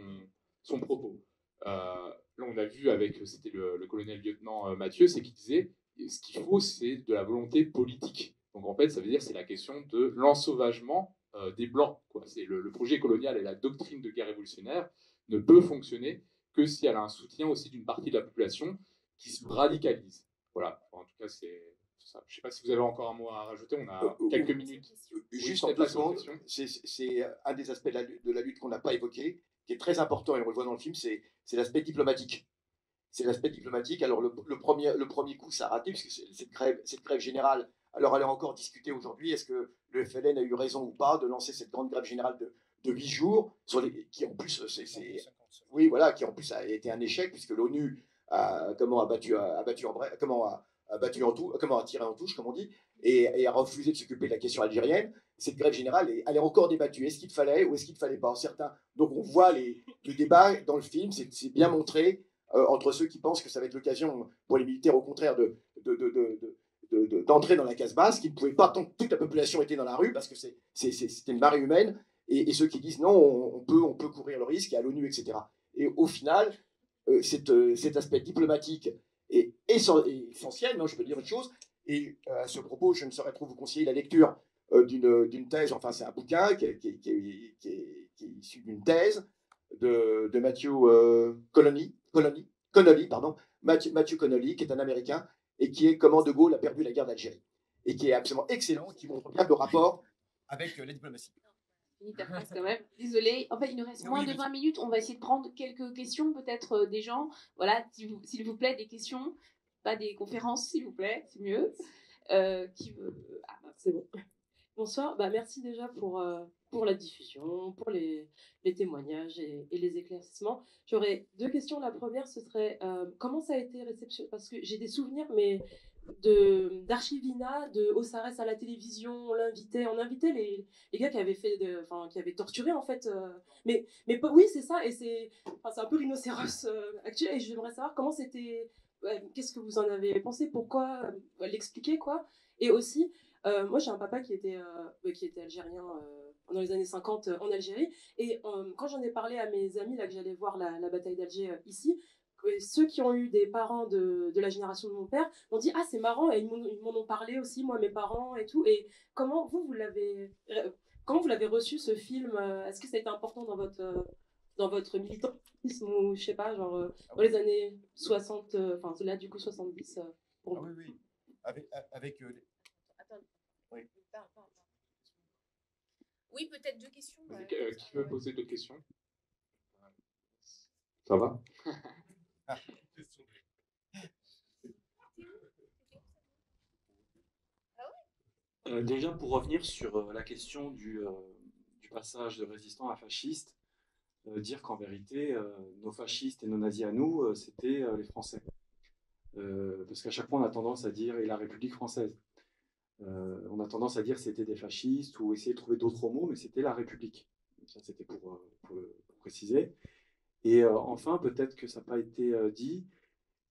propos. Là, on a vu c'était le colonel-lieutenant Mathieu, c'est qu'il disait, ce qu'il faut, c'est de la volonté politique. Donc en fait, ça veut dire c'est la question de l'ensauvagement des Blancs. C'est le projet colonial et la doctrine de guerre révolutionnaire ne peut fonctionner que si elle a un soutien aussi d'une partie de la population qui se radicalise. Voilà, en tout cas, c'est ça. Je ne sais pas si vous avez encore un mot à rajouter, on a quelques minutes. Juste en 2 secondes, c'est un des aspects de la lutte qu'on n'a pas évoqué, qui est très important, et on le voit dans le film, c'est l'aspect diplomatique. C'est l'aspect diplomatique. Alors le premier coup, ça a raté, puisque cette grève générale, alors elle est encore discutée aujourd'hui, est-ce que le FLN a eu raison ou pas de lancer cette grande grève générale de 8 jours, qui en plus, oui, voilà, qui en plus a été un échec, puisque l'ONU a tiré en touche, comme on dit, et a refusé de s'occuper de la question algérienne. Cette grève générale, elle est encore débattue. Est-ce qu'il fallait ou est-ce qu'il ne fallait pas? Donc on voit le débat dans le film, c'est bien montré entre ceux qui pensent que ça va être l'occasion pour les militaires, au contraire, d'entrer dans la case basse, qu'ils ne pouvaient pas tant que toute la population était dans la rue, parce que c'était une marée humaine, et ceux qui disent non, on peut courir le risque, il y a l'ONU, etc. Et au final, cet aspect diplomatique est essentiel, non, je peux dire une chose, et à ce propos, je ne saurais trop vous conseiller la lecture d'une thèse, enfin c'est un bouquin qui est issu d'une thèse de Matthew Connolly, pardon, Matthew Connolly, qui est un Américain, et qui est comment De Gaulle a perdu la guerre d'Algérie, et qui est absolument excellent, qui montre bien le rapport avec la diplomatie. Finis ta phrase quand même. Désolée. En fait, il nous reste moins de 20 minutes. On va essayer de prendre quelques questions, peut-être des gens. Voilà, s'il vous plaît, des questions. Pas des conférences, s'il vous plaît. C'est mieux. Qui veut... Ah, c'est bon. Bonsoir. Merci déjà pour la diffusion, pour les témoignages et les éclaircissements. J'aurais 2 questions. La première, ce serait comment ça a été réceptionné? Parce que j'ai des souvenirs, mais d'Archivina, de Osiris à la télévision, on invitait les gars qui avaient qui avaient torturé en fait. Mais oui, c'est ça, et c'est un peu rhinocéros actuel, et j'aimerais savoir comment c'était, qu'est-ce que vous en avez pensé, pourquoi l'expliquer quoi. Et aussi, moi j'ai un papa qui était algérien dans les années 50 en Algérie, et quand j'en ai parlé à mes amis là que j'allais voir la bataille d'Alger ici, ceux qui ont eu des parents de la génération de mon père m'ont dit ah c'est marrant, et ils m'en ont parlé aussi, moi mes parents et tout. Et comment vous l'avez reçu ce film? Est-ce que ça a été important dans votre militantisme, ou je sais pas, genre dans les années 60, enfin là du coup 70 pour oui, oui, avec Attends. Oui. Oui, peut-être 2 questions. Qui veut poser d'autres questions? Ça va? Déjà, pour revenir sur la question du passage de résistant à fasciste, dire qu'en vérité, nos fascistes et nos nazis à nous, c'était les Français. Parce qu'à chaque fois, on a tendance à dire « et la République française ». On a tendance à dire que c'était des fascistes ou essayer de trouver d'autres mots, mais c'était la République. Ça, c'était pour préciser. Et enfin, peut-être que ça n'a pas été dit,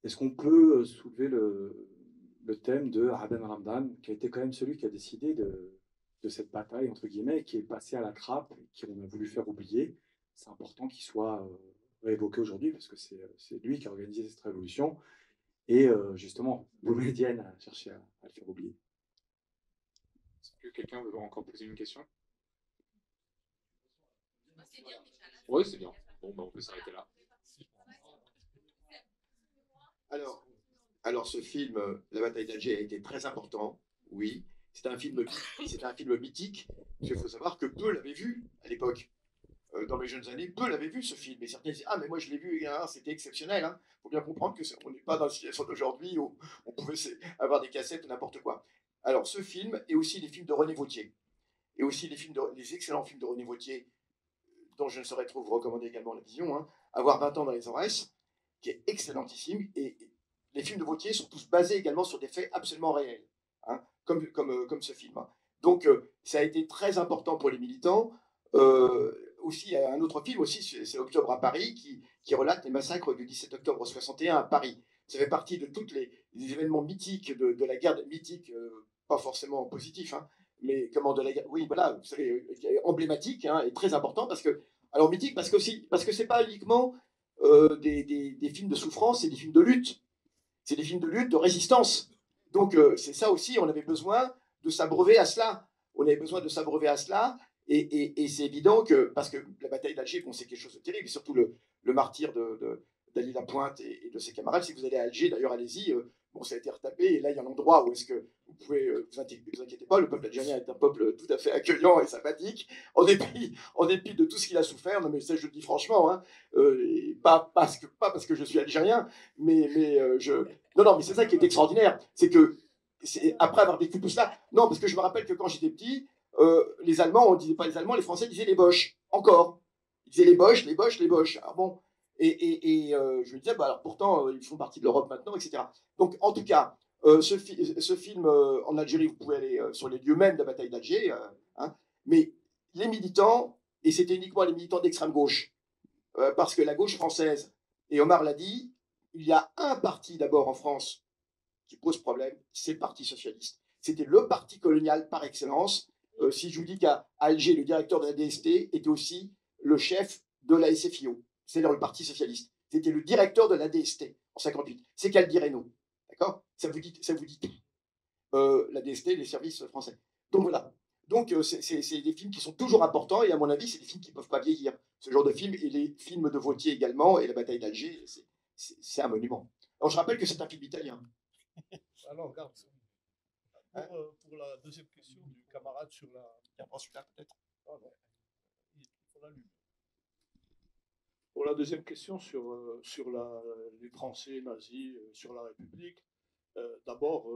est-ce qu'on peut soulever le thème de Haben Ramdan, qui a été quand même celui qui a décidé de cette bataille, entre guillemets, qui est passé à la trappe, qu'on a voulu faire oublier. C'est important qu'il soit réévoqué aujourd'hui, parce que c'est lui qui a organisé cette révolution. Et justement, Boumedienne a cherché à le faire oublier. Est-ce que quelqu'un veut encore poser une question? C'est bien, Michel. Oui, c'est bien. Bon, on peut s'arrêter là. Alors ce film, La bataille d'Alger, a été très important, oui. C'est un film mythique, parce qu'il faut savoir que peu l'avaient vu à l'époque. Dans mes jeunes années, peu l'avaient vu ce film. Et certains disaient « Ah, mais moi je l'ai vu, hein, c'était exceptionnel. Hein. » Il faut bien comprendre qu'on n'est pas dans la situation d'aujourd'hui où on pouvait avoir des cassettes ou n'importe quoi. Alors ce film, et aussi les films de René Vauthier, et aussi les excellents films de René Vauthier, dont je ne saurais trop vous recommander également la vision, hein, Avoir 20 ans dans les Aurès, qui est excellentissime, et les films de Vauthier sont tous basés également sur des faits absolument réels, hein, comme ce film. Donc ça a été très important pour les militants. Aussi, il y a un autre film aussi, c'est Octobre à Paris, qui relate les massacres du 17 octobre 61 à Paris. Ça fait partie de tous les événements mythiques de la guerre, mythique, pas forcément positif, hein, mais comment de la guerre, oui, voilà, vous savez, emblématique, hein, et très important, parce que, alors mythique, parce que c'est pas uniquement des films de souffrance, c'est des films de lutte. C'est des films de lutte, de résistance. Donc c'est ça aussi, on avait besoin de s'abreuver à cela. On avait besoin de s'abreuver à cela, et c'est évident que, parce que la bataille d'Alger, bon, c'est quelque chose de terrible, et surtout le martyre d'Ali Lapointe et de ses camarades. Si vous allez à Alger, d'ailleurs, allez-y, bon, ça a été retapé, et là, il y a un endroit où est-ce que vous pouvez, vous inquiétez pas, le peuple algérien est un peuple tout à fait accueillant et sympathique, en dépit de tout ce qu'il a souffert. Non, mais ça, je le dis franchement, hein, et pas parce que je suis algérien, mais non, mais c'est ça qui est extraordinaire, c'est que, après avoir vécu tout cela, non, parce que je me rappelle que quand j'étais petit, les Allemands, on ne disait pas les Allemands, les Français disaient les Boches, encore. Ils disaient les Boches, les Boches, les Boches. Alors bon, et je me disais, bah, alors pourtant, ils font partie de l'Europe maintenant, etc. Donc, en tout cas, ce film en Algérie, vous pouvez aller sur les lieux même de la bataille d'Alger, hein, mais les militants, et c'était uniquement les militants d'extrême gauche, parce que la gauche française, et Omar l'a dit, il y a un parti d'abord en France qui pose problème, c'est le Parti socialiste. C'était le parti colonial par excellence. Si je vous dis qu'à Alger, le directeur de la DST était aussi le chef de la SFIO, c'est-à-dire le Parti socialiste. C'était le directeur de la DST en 58. C'est Kaldir Reynaud. D'accord, ça vous dit tout. La DST, les services français. Donc voilà. Donc c'est des films qui sont toujours importants et à mon avis, c'est des films qui ne peuvent pas vieillir. Ce genre de film et les films de Vautier également et la bataille d'Alger, c'est un monument. Alors je rappelle que c'est un film italien. Alors regarde. Pour la deuxième question du camarade sur la. Celui-là peut-être. Ah non. Il faut l'allumer. Pour la deuxième question sur les Français nazis, sur la République, d'abord,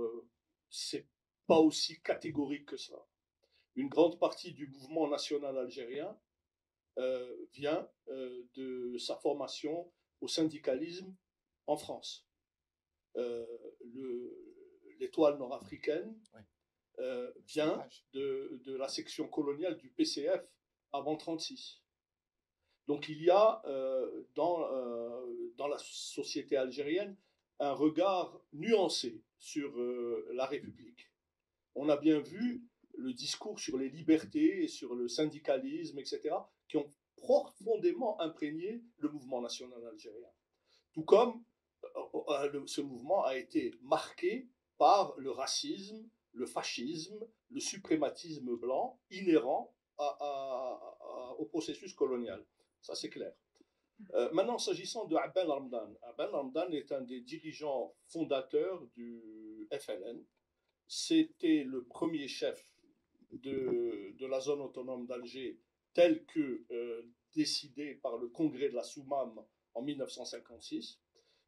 c'est pas aussi catégorique que ça. Une grande partie du mouvement national algérien vient de sa formation au syndicalisme en France. L'étoile nord-africaine vient de la section coloniale du PCF avant 1936. Donc il y a dans la société algérienne un regard nuancé sur la République. On a bien vu le discours sur les libertés et sur le syndicalisme, etc., qui ont profondément imprégné le mouvement national algérien. Tout comme ce mouvement a été marqué par le racisme, le fascisme, le suprématisme blanc inhérent au processus colonial. Ça, c'est clair. Maintenant, s'agissant de Abdel Ramdan, Abdel Ramdan est un des dirigeants fondateurs du FLN. C'était le premier chef de la zone autonome d'Alger, tel que décidé par le congrès de la Soumam en 1956.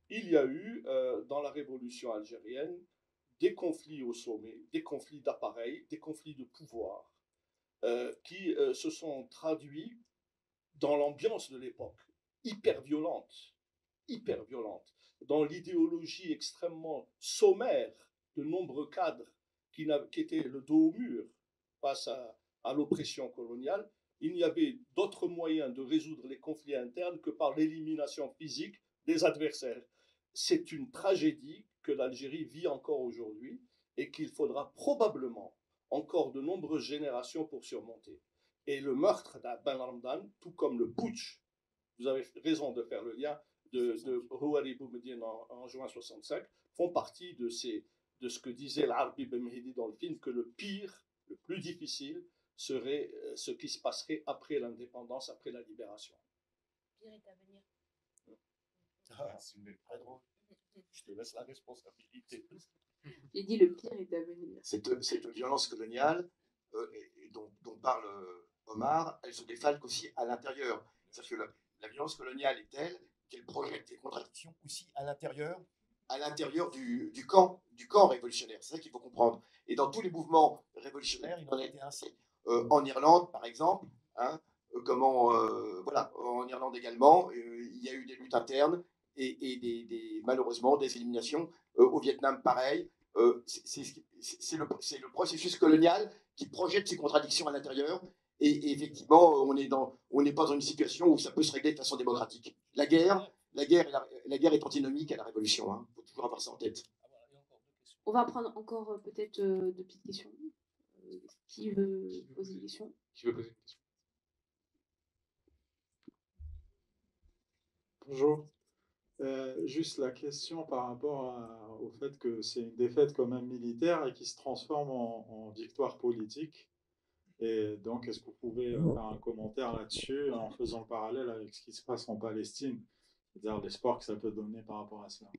Il y a eu, dans la révolution algérienne, des conflits au sommet, des conflits d'appareil, des conflits de pouvoir, qui se sont traduits dans l'ambiance de l'époque, hyper violente, dans l'idéologie extrêmement sommaire de nombreux cadres qui étaient le dos au mur face à l'oppression coloniale. Il n'y avait d'autre moyen de résoudre les conflits internes que par l'élimination physique des adversaires. C'est une tragédie que l'Algérie vit encore aujourd'hui et qu'il faudra probablement encore de nombreuses générations pour surmonter. Et le meurtre d'Abdel Ramdan, tout comme le putsch, vous avez raison de faire le lien, de Houari Boumediene en juin 65, font partie de ce que disait l'Arbi Ben Mehdi dans le film, que le pire, le plus difficile, serait ce qui se passerait après l'indépendance, après la libération. Le pire est à venir. C'est très drôle. Je te laisse la responsabilité. J'ai dit le pire est à venir. Cette violence coloniale dont parle Omar, elle se défalque aussi à l'intérieur. C'est-à-dire que la violence coloniale est telle qu'elle projette des contradictions aussi à l'intérieur du camp révolutionnaire. C'est ça qu'il faut comprendre. Et dans tous les mouvements révolutionnaires, il en a été ainsi. En Irlande, par exemple, hein, voilà, en Irlande également, il y a eu des luttes internes et malheureusement des éliminations. Au Vietnam, pareil. C'est le processus colonial qui projette ces contradictions à l'intérieur. Et effectivement, on n'est pas dans une situation où ça peut se régler de façon démocratique. La guerre est antinomique à la révolution. Il faut toujours avoir ça en tête. On va prendre encore peut-être deux petites questions. Qui veut poser une question? Qui veut poser une question? Bonjour. Juste la question par rapport au fait que c'est une défaite quand même militaire et qui se transforme en victoire politique. Et donc, est-ce que vous pouvez faire un commentaire là-dessus en faisant le parallèle avec ce qui se passe en Palestine, c'est-à-dire l'espoir que ça peut donner par rapport à cela?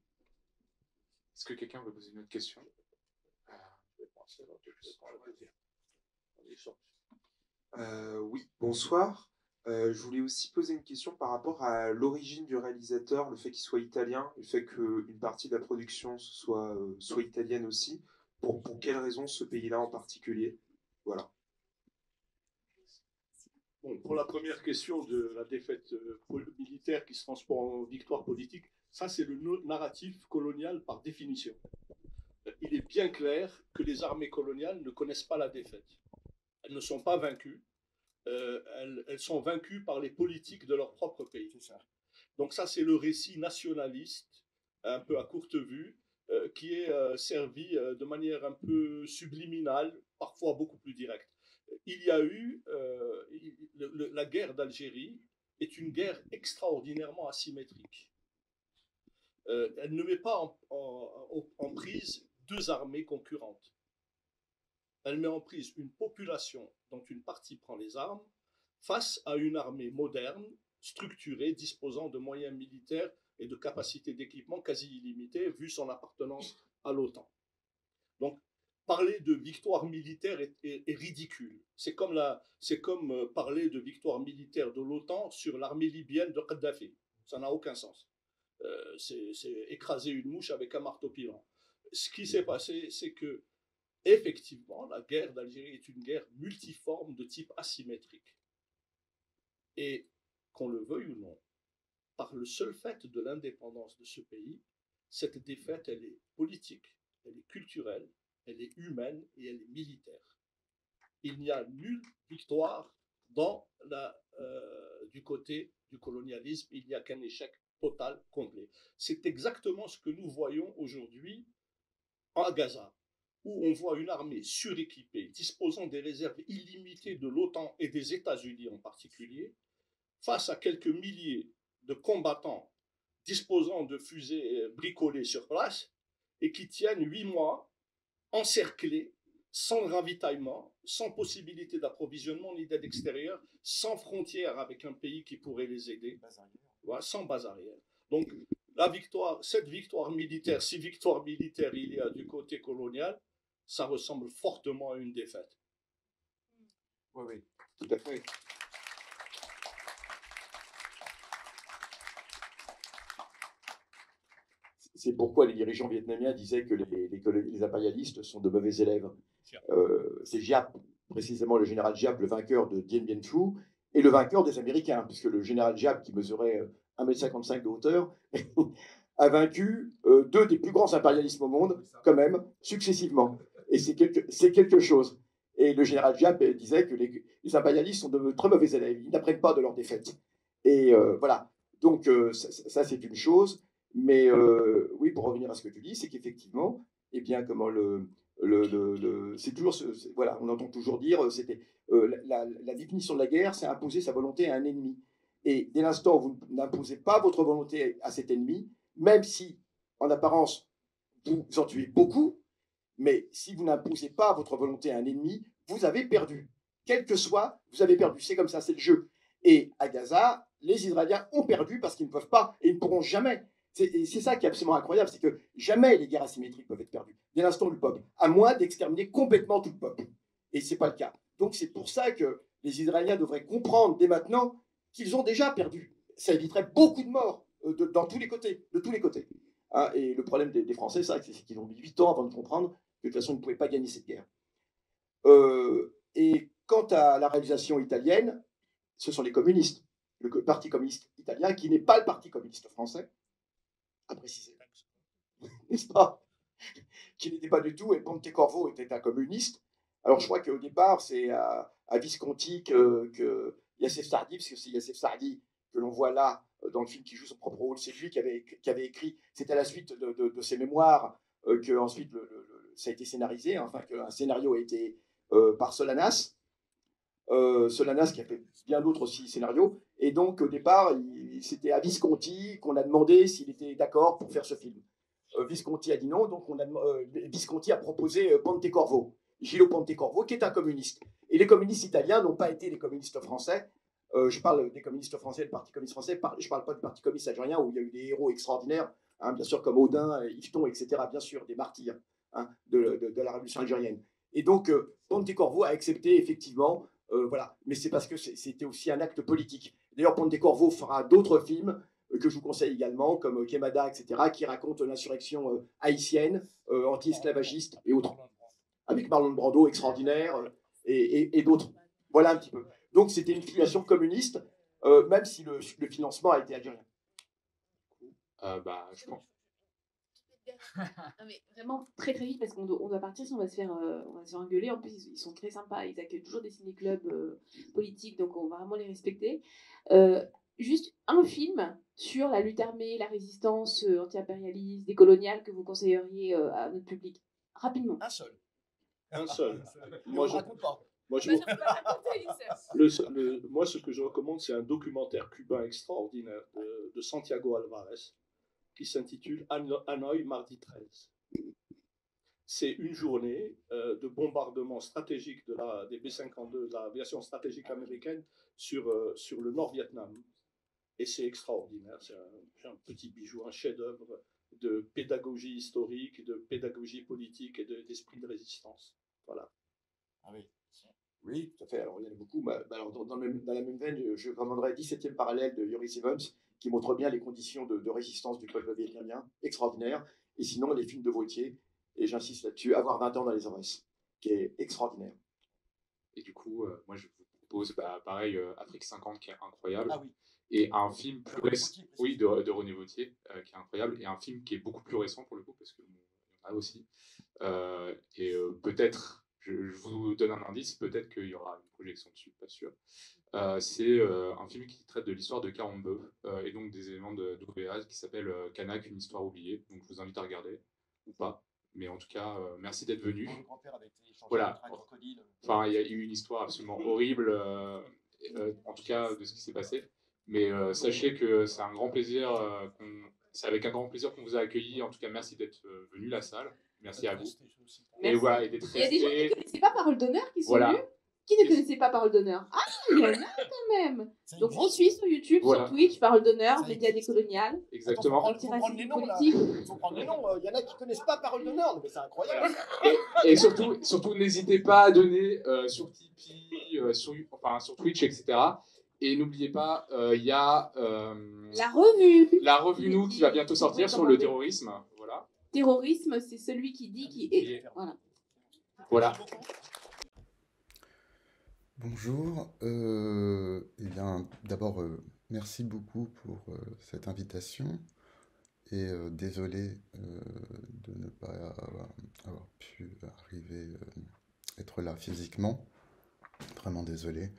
Est-ce que quelqu'un veut poser une autre question? Oui, bonsoir. Je voulais aussi poser une question par rapport à l'origine du réalisateur, le fait qu'il soit italien, le fait qu'une partie de la production soit italienne aussi. Pour quelles raisons ce pays-là en particulier? Voilà. Bon, pour la première question de la défaite militaire qui se transforme en victoire politique, ça c'est le narratif colonial par définition. Il est bien clair que les armées coloniales ne connaissent pas la défaite. Elles ne sont pas vaincues. Elles sont vaincues par les politiques de leur propre pays. Donc ça, c'est le récit nationaliste, un peu à courte vue, qui est servi de manière un peu subliminale, parfois beaucoup plus directe. Il y a eu la guerre d'Algérie est une guerre extraordinairement asymétrique. elle ne met pas en prise deux armées concurrentes. Elle met en prise une population dont une partie prend les armes face à une armée moderne, structurée, disposant de moyens militaires et de capacités d'équipement quasi illimitées, vu son appartenance à l'OTAN. Donc, parler de victoire militaire est ridicule. C'est comme parler de victoire militaire de l'OTAN sur l'armée libyenne de Kadhafi. Ça n'a aucun sens. C'est écraser une mouche avec un marteau pilon. Ce qui s'est passé, c'est que, effectivement, la guerre d'Algérie est une guerre multiforme de type asymétrique. Et qu'on le veuille ou non, par le seul fait de l'indépendance de ce pays, cette défaite, elle est politique, elle est culturelle, elle est humaine et elle est militaire. Il n'y a nulle victoire du côté du colonialisme, il n'y a qu'un échec total, complet. C'est exactement ce que nous voyons aujourd'hui à Gaza, où on voit une armée suréquipée, disposant des réserves illimitées de l'OTAN et des États-Unis en particulier, face à quelques milliers de combattants disposant de fusées bricolées sur place et qui tiennent 8 mois encerclés, sans ravitaillement, sans possibilité d'approvisionnement ni d'aide extérieure, sans frontières avec un pays qui pourrait les aider, voilà, sans base arrière. Donc, cette victoire militaire, si victoire militaire il y a du côté colonial, ça ressemble fortement à une défaite. Oui, oui, tout à fait. C'est pourquoi les dirigeants vietnamiens disaient que les impérialistes sont de mauvais élèves. C'est Giap, précisément le général Giap, le vainqueur de Dien Bien Phu, et le vainqueur des Américains, puisque le général Giap, qui mesurait 1,55 m de hauteur, a vaincu 2 des plus grands impérialistes au monde, quand même, successivement. Et c'est quelque chose. Et le général Giap disait que les impérialistes sont de très mauvais élèves, ils n'apprennent pas de leurs défaites. Et voilà. Donc, ça c'est une chose. Mais oui, pour revenir à ce que tu dis, c'est qu'effectivement, eh bien, comment c'est toujours, voilà, on entend toujours dire, la définition de la guerre, c'est imposer sa volonté à un ennemi. Et dès l'instant où vous n'imposez pas votre volonté à cet ennemi, même si, en apparence, vous en tuez beaucoup, mais si vous n'imposez pas votre volonté à un ennemi, vous avez perdu. Quel que soit, vous avez perdu. C'est comme ça, c'est le jeu. Et à Gaza, les Israéliens ont perdu parce qu'ils ne peuvent pas et ils ne pourront jamais. C'est ça qui est absolument incroyable, c'est que jamais les guerres asymétriques peuvent être perdues, dès l'instant où le peuple, à moins d'exterminer complètement tout le peuple. Et ce n'est pas le cas. Donc c'est pour ça que les Israéliens devraient comprendre dès maintenant qu'ils ont déjà perdu. Ça éviterait beaucoup de morts dans tous les côtés, de tous les côtés. Hein, et le problème des Français, c'est qu'ils ont mis 8 ans avant de comprendre que de toute façon, ils ne pouvaient pas gagner cette guerre. Et quant à la réalisation italienne, ce sont les communistes, le Parti communiste italien, qui n'est pas le Parti communiste français, à préciser, n'est-ce pas, qui n'était pas du tout, et Pontecorvo était un communiste. Alors je crois qu'au départ, c'est à Visconti que Youssef Sardi, parce que c'est Youssef Sardi que l'on voit là, dans le film qui joue son propre rôle, c'est lui qui avait écrit, c'est à la suite de ses mémoires que ensuite ça a été scénarisé, enfin qu'un scénario a été par Solanas, Solanas qui a fait bien d'autres aussi scénarios, et donc au départ, c'était à Visconti qu'on a demandé s'il était d'accord pour faire ce film. Visconti a dit non, donc Visconti a proposé Pontecorvo, Gillo Pontecorvo, qui est un communiste. Et les communistes italiens n'ont pas été les communistes français. Je parle des communistes français, du Parti communiste français, je ne parle pas du Parti communiste algérien, où il y a eu des héros extraordinaires, hein, bien sûr, comme Odin, Yveton, etc., bien sûr, des martyrs, hein, de la révolution algérienne. Et donc, Pontecorvo a accepté, effectivement, voilà. Mais c'est parce que c'était aussi un acte politique. D'ailleurs, Pontecorvo fera d'autres films que je vous conseille également, comme Quemada, etc., qui racontent l'insurrection haïtienne, anti-esclavagiste et autres. Avec Marlon Brando, extraordinaire, et d'autres. Voilà un petit peu. Donc, c'était une filiation communiste, même si le financement a été algérien. Je pense. Non, mais vraiment très très vite parce qu'on doit partir sinon on va se faire engueuler. En plus ils sont très sympas, ils accueillent toujours des ciné-clubs politiques, donc on va vraiment les respecter. Juste un film sur la lutte armée, la résistance anti-impérialiste, décoloniale que vous conseilleriez à notre public rapidement. Un seul. Un seul. Moi je raconte pas. Moi, ce que je recommande, c'est un documentaire cubain extraordinaire de Santiago Alvarez, qui s'intitule Hanoï, mardi 13. C'est une journée de bombardement stratégique des B-52, de l'aviation stratégique américaine sur le Nord-Vietnam. Et c'est extraordinaire, c'est un petit bijou, un chef-d'œuvre de pédagogie historique, de pédagogie politique et d'esprit de résistance. Voilà. Ah oui. Oui, tout à fait. Alors, il y en a beaucoup. Alors, dans la même veine, je recommanderais 17e parallèle de Joris Evans, qui montre bien les conditions de résistance du peuple vietnamien, extraordinaire. Et sinon, les films de Vautier, et j'insiste là-dessus, Avoir 20 ans dans les OS, qui est extraordinaire. Et du coup, moi, je vous propose, pareil, Afrique 50, qui est incroyable. Ah oui. Et un film plus récent, oui, de René Vautier, qui est incroyable, et un film qui est beaucoup plus récent pour le coup, parce qu'il y en a aussi. Peut-être, je vous donne un indice, peut-être qu'il y aura une projection dessus, pas sûr. C'est un film qui traite de l'histoire de Karembeu, et donc des éléments d'Ouvéa, qui s'appelle Kanak, une histoire oubliée. Donc je vous invite à regarder, ou pas. Mais en tout cas, merci d'être venu. Voilà. Enfin, il y a eu une histoire absolument horrible, en tout cas de ce qui s'est passé. Mais sachez que c'est un grand plaisir, c'est avec un grand plaisir qu'on vous a accueillis. En tout cas, merci d'être venu la salle. Merci à vous. Et voilà, et d'être Il y a des gens qui ne connaissaient pas Parole d'honneur qui sont venus. Qui ne connaissait pas Parole d'honneur? Ah, il y en a quand même. Donc on suit sur YouTube, sur Twitch, Parole d'honneur, Média décolonial. Exactement. Il faut prendre les noms, là. Il faut prendre les noms. Il y en a qui ne connaissent pas Parole d'honneur, mais c'est incroyable. Et surtout n'hésitez pas à donner sur Tipeee, sur Twitch, etc. Et n'oubliez pas, il y a la revue Nous qui va bientôt sortir sur le terrorisme. Voilà. Terrorisme, c'est celui qui dit qui est. Voilà. Bonjour. Bien, d'abord, merci beaucoup pour cette invitation. Et désolé de ne pas avoir pu arriver, être là physiquement. Vraiment désolé.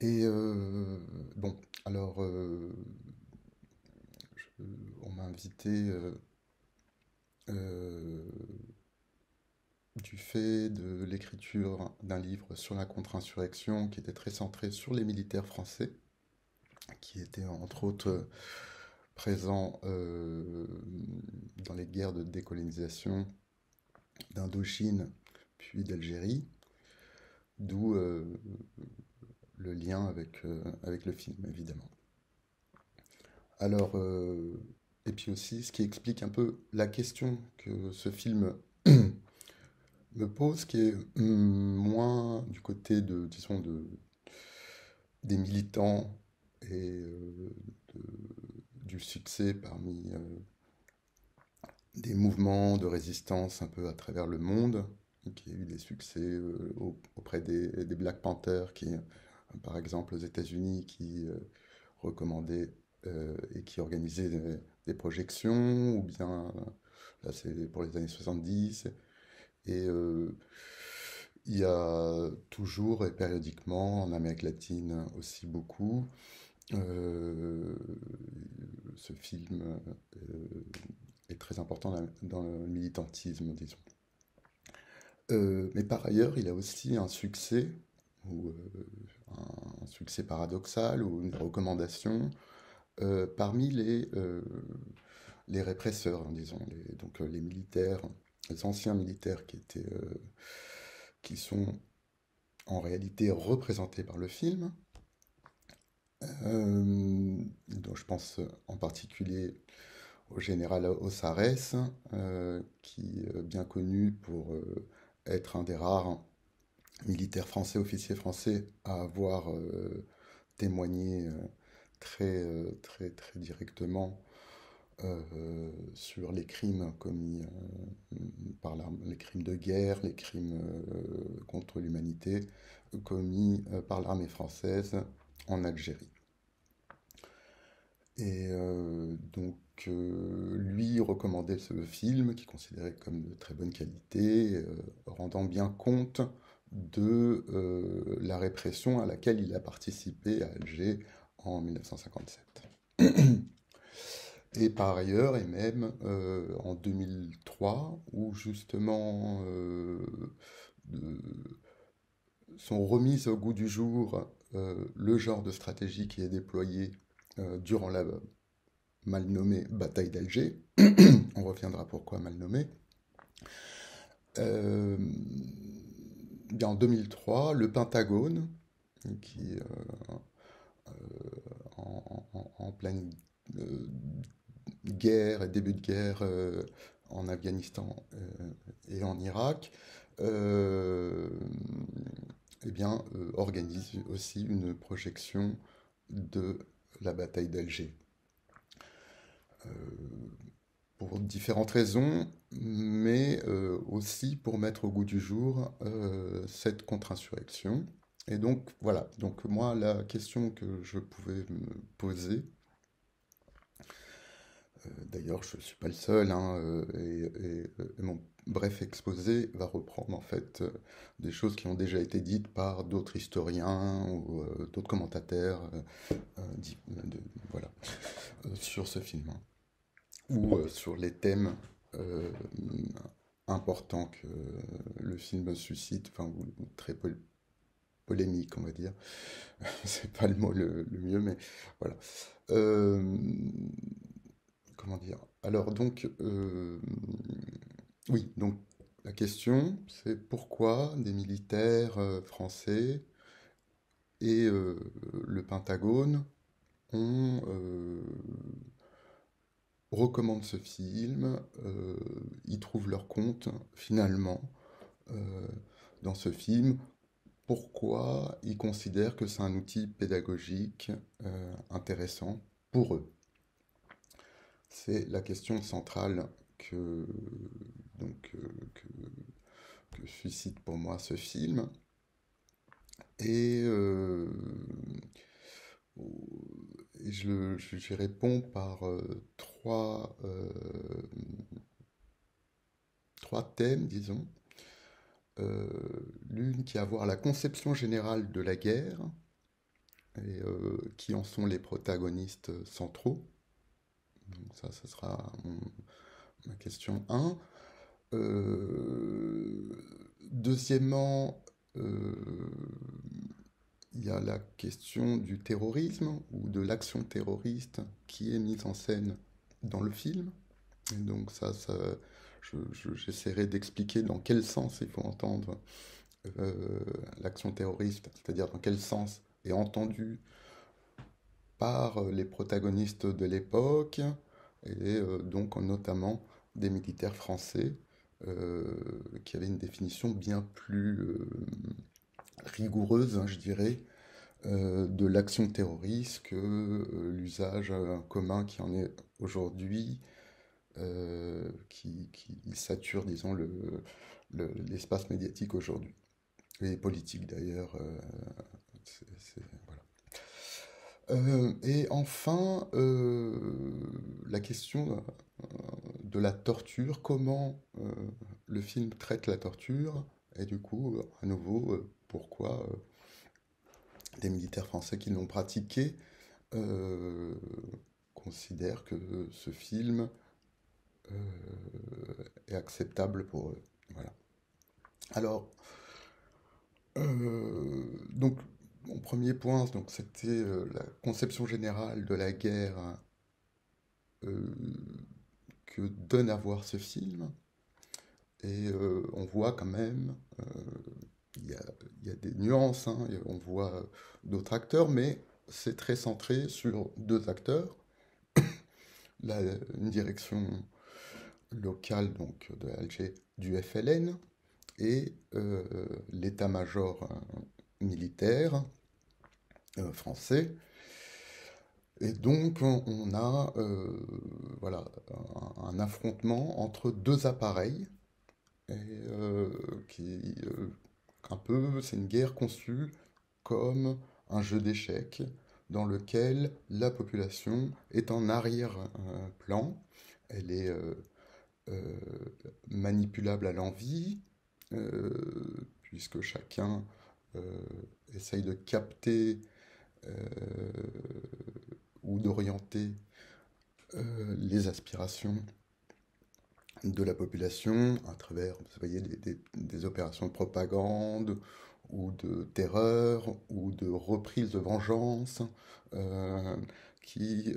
Et bon, alors, on m'a invité du fait de l'écriture d'un livre sur la contre-insurrection qui était très centré sur les militaires français, qui étaient entre autres présents dans les guerres de décolonisation d'Indochine puis d'Algérie, d'où le lien avec le film, évidemment. Alors, et puis aussi, ce qui explique un peu la question que ce film me pose, qui est moins du côté disons, des militants et du succès parmi des mouvements de résistance un peu à travers le monde, qui a eu des succès auprès des Black Panthers, qui, par exemple, aux États-Unis, qui recommandaient et qui organisaient des projections, ou bien, là c'est pour les années 70, et il y a toujours et périodiquement, en Amérique latine aussi beaucoup, ce film est très important dans le militantisme, disons. Mais par ailleurs, il a aussi un succès, ou un succès paradoxal, ou une recommandation parmi les répresseurs, disons, donc les militaires, les anciens militaires qui sont en réalité représentés par le film. Donc je pense en particulier au général Ossares, qui est bien connu pour être un des rares militaires français, officiers français, à avoir témoigné très directement sur les crimes commis par les crimes de guerre, les crimes contre l'humanité commis par l'armée française en Algérie. Et donc, lui recommandait ce film, qu'il considérait comme de très bonne qualité, rendant bien compte de la répression à laquelle il a participé à Alger en 1957. Et par ailleurs, et même en 2003, où justement sont remises au goût du jour le genre de stratégie qui est déployée durant mal nommée bataille d'Alger. On reviendra pourquoi mal nommée. En 2003, le Pentagone, qui en pleine guerre et début de guerre en Afghanistan et en Irak, organise aussi une projection de la bataille d'Alger. Pour différentes raisons, mais aussi pour mettre au goût du jour cette contre-insurrection. Et donc, voilà. Donc, moi, la question que je pouvais me poser, d'ailleurs, je ne suis pas le seul, hein, et mon bref exposé va reprendre, en fait, des choses qui ont déjà été dites par d'autres historiens ou d'autres commentateurs voilà, sur ce film, hein, ou sur les thèmes importants que le film suscite, enfin, ou très polémique, on va dire. C'est pas le mot le mieux, mais voilà. Comment dire? Alors, donc, oui, donc, la question, c'est pourquoi des militaires français et le Pentagone recommandent ce film, ils trouvent leur compte, finalement, dans ce film. Pourquoi ils considèrent que c'est un outil pédagogique intéressant pour eux? C'est la question centrale que suscite pour moi ce film. Et j'y réponds par trois thèmes, disons. L'une qui a à voir la conception générale de la guerre, et qui en sont les protagonistes centraux. Donc ça sera ma question 1. Deuxièmement, il y a la question du terrorisme ou de l'action terroriste qui est mise en scène dans le film. Et donc j'essaierai d'expliquer dans quel sens il faut entendre l'action terroriste, c'est-à-dire dans quel sens est entendue par les protagonistes de l'époque, et donc notamment des militaires français qui avaient une définition bien plus rigoureuse, hein, je dirais, de l'action terroriste que l'usage commun qui en est aujourd'hui, qui sature, disons, l'espace médiatique aujourd'hui, et politique d'ailleurs. Voilà. Et enfin, la question de la torture, comment le film traite la torture, et du coup, à nouveau, pourquoi des militaires français qui l'ont pratiqué considèrent que ce film est acceptable pour eux. Voilà. Alors, donc, mon premier point, donc, c'était la conception générale de la guerre que donne à voir ce film. Et on voit quand même, il y a des nuances, hein, on voit d'autres acteurs, mais c'est très centré sur deux acteurs. Une direction locale donc, de Alger, du FLN, et l'état-major militaire français. Et donc on a voilà, un affrontement entre deux appareils, et c'est une guerre conçue comme un jeu d'échecs dans lequel la population est en arrière-plan, elle est manipulable à l'envi, puisque chacun essaye de capter ou d'orienter les aspirations de la population à travers, vous voyez, des opérations de propagande ou de terreur ou de reprise de vengeance. qui,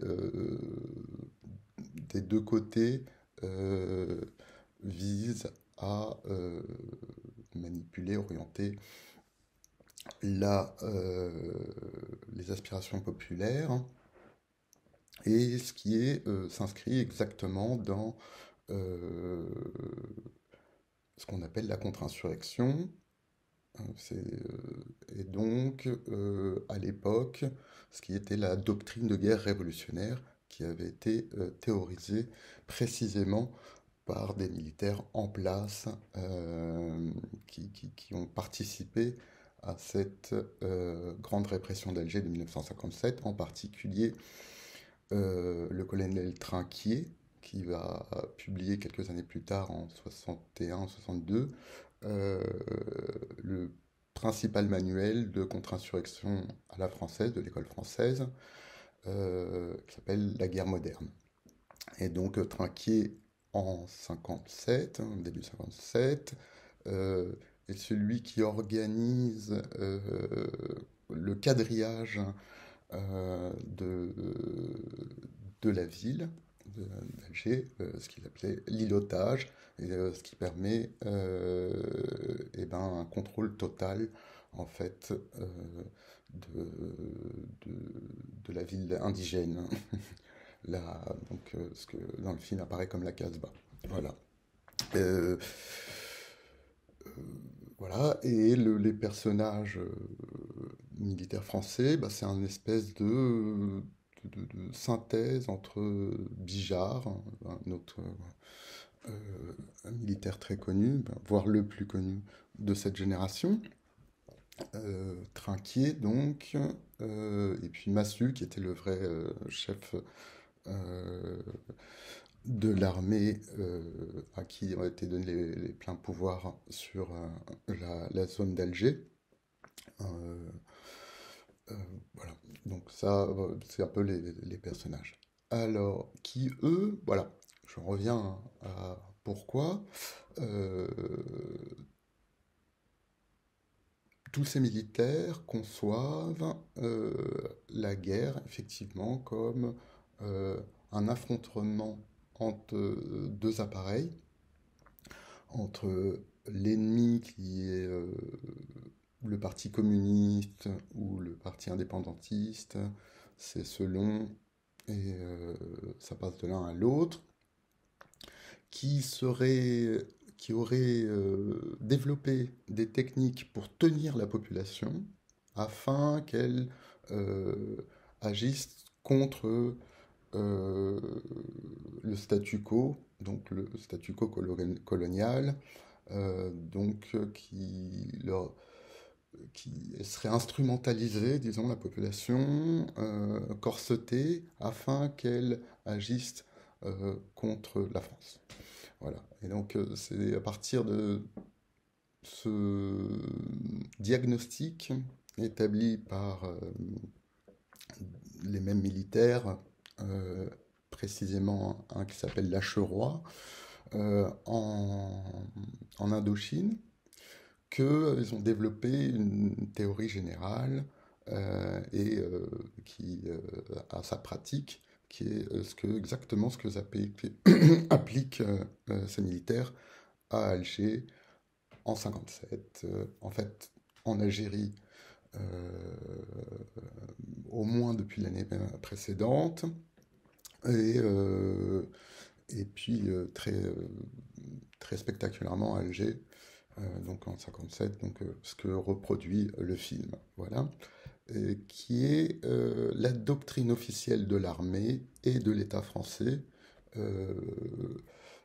des deux côtés, vise à manipuler, orienter les aspirations populaires, et ce qui s'inscrit exactement dans ce qu'on appelle la contre-insurrection. Et donc, à l'époque, ce qui était la doctrine de guerre révolutionnaire qui avait été théorisée précisément par des militaires en place qui ont participé à cette grande répression d'Alger de 1957, en particulier le colonel Trinquier, qui va publier quelques années plus tard, en 61-62, le principal manuel de contre-insurrection à la française, de l'école française, qui s'appelle La guerre moderne. Et donc Trinquier, en 57, début 57, est celui qui organise le quadrillage de la ville d'Alger, ce qu'il appelait l'îlotage, et ce qui permet un contrôle total en fait de la ville indigène. Donc, ce que dans le film apparaît comme la Casbah. Voilà. Voilà, et les personnages militaires français, c'est un espèce de synthèse entre Bijard, un militaire très connu, voire le plus connu de cette génération, Trinquier donc, et puis Massu, qui était le vrai chef de l'armée à qui ont été donnés les pleins pouvoirs sur la zone d'Alger. Voilà, donc ça, c'est un peu les personnages. Alors, qui eux, voilà, je reviens à pourquoi tous ces militaires conçoivent la guerre, effectivement, comme un affrontement entre deux appareils, entre l'ennemi qui est le parti communiste ou le parti indépendantiste, c'est selon, et ça passe de l'un à l'autre, qui aurait développé des techniques pour tenir la population afin qu'elle agisse contre le statu quo, donc le statu quo colonial, qui serait instrumentalisée, disons, la population, corsetée, afin qu'elle agisse contre la France. Voilà. Et donc, c'est à partir de ce diagnostic établi par les mêmes militaires, précisément un qui s'appelle Lacheroy, en Indochine, qu'ils ont développé une théorie générale qui a sa pratique, qui est exactement ce que appliquent ces militaires à Alger en 1957, en fait en Algérie au moins depuis l'année précédente, et puis très spectaculairement à Alger, donc en 1957, donc ce que reproduit le film, voilà, qui est la doctrine officielle de l'armée et de l'État français,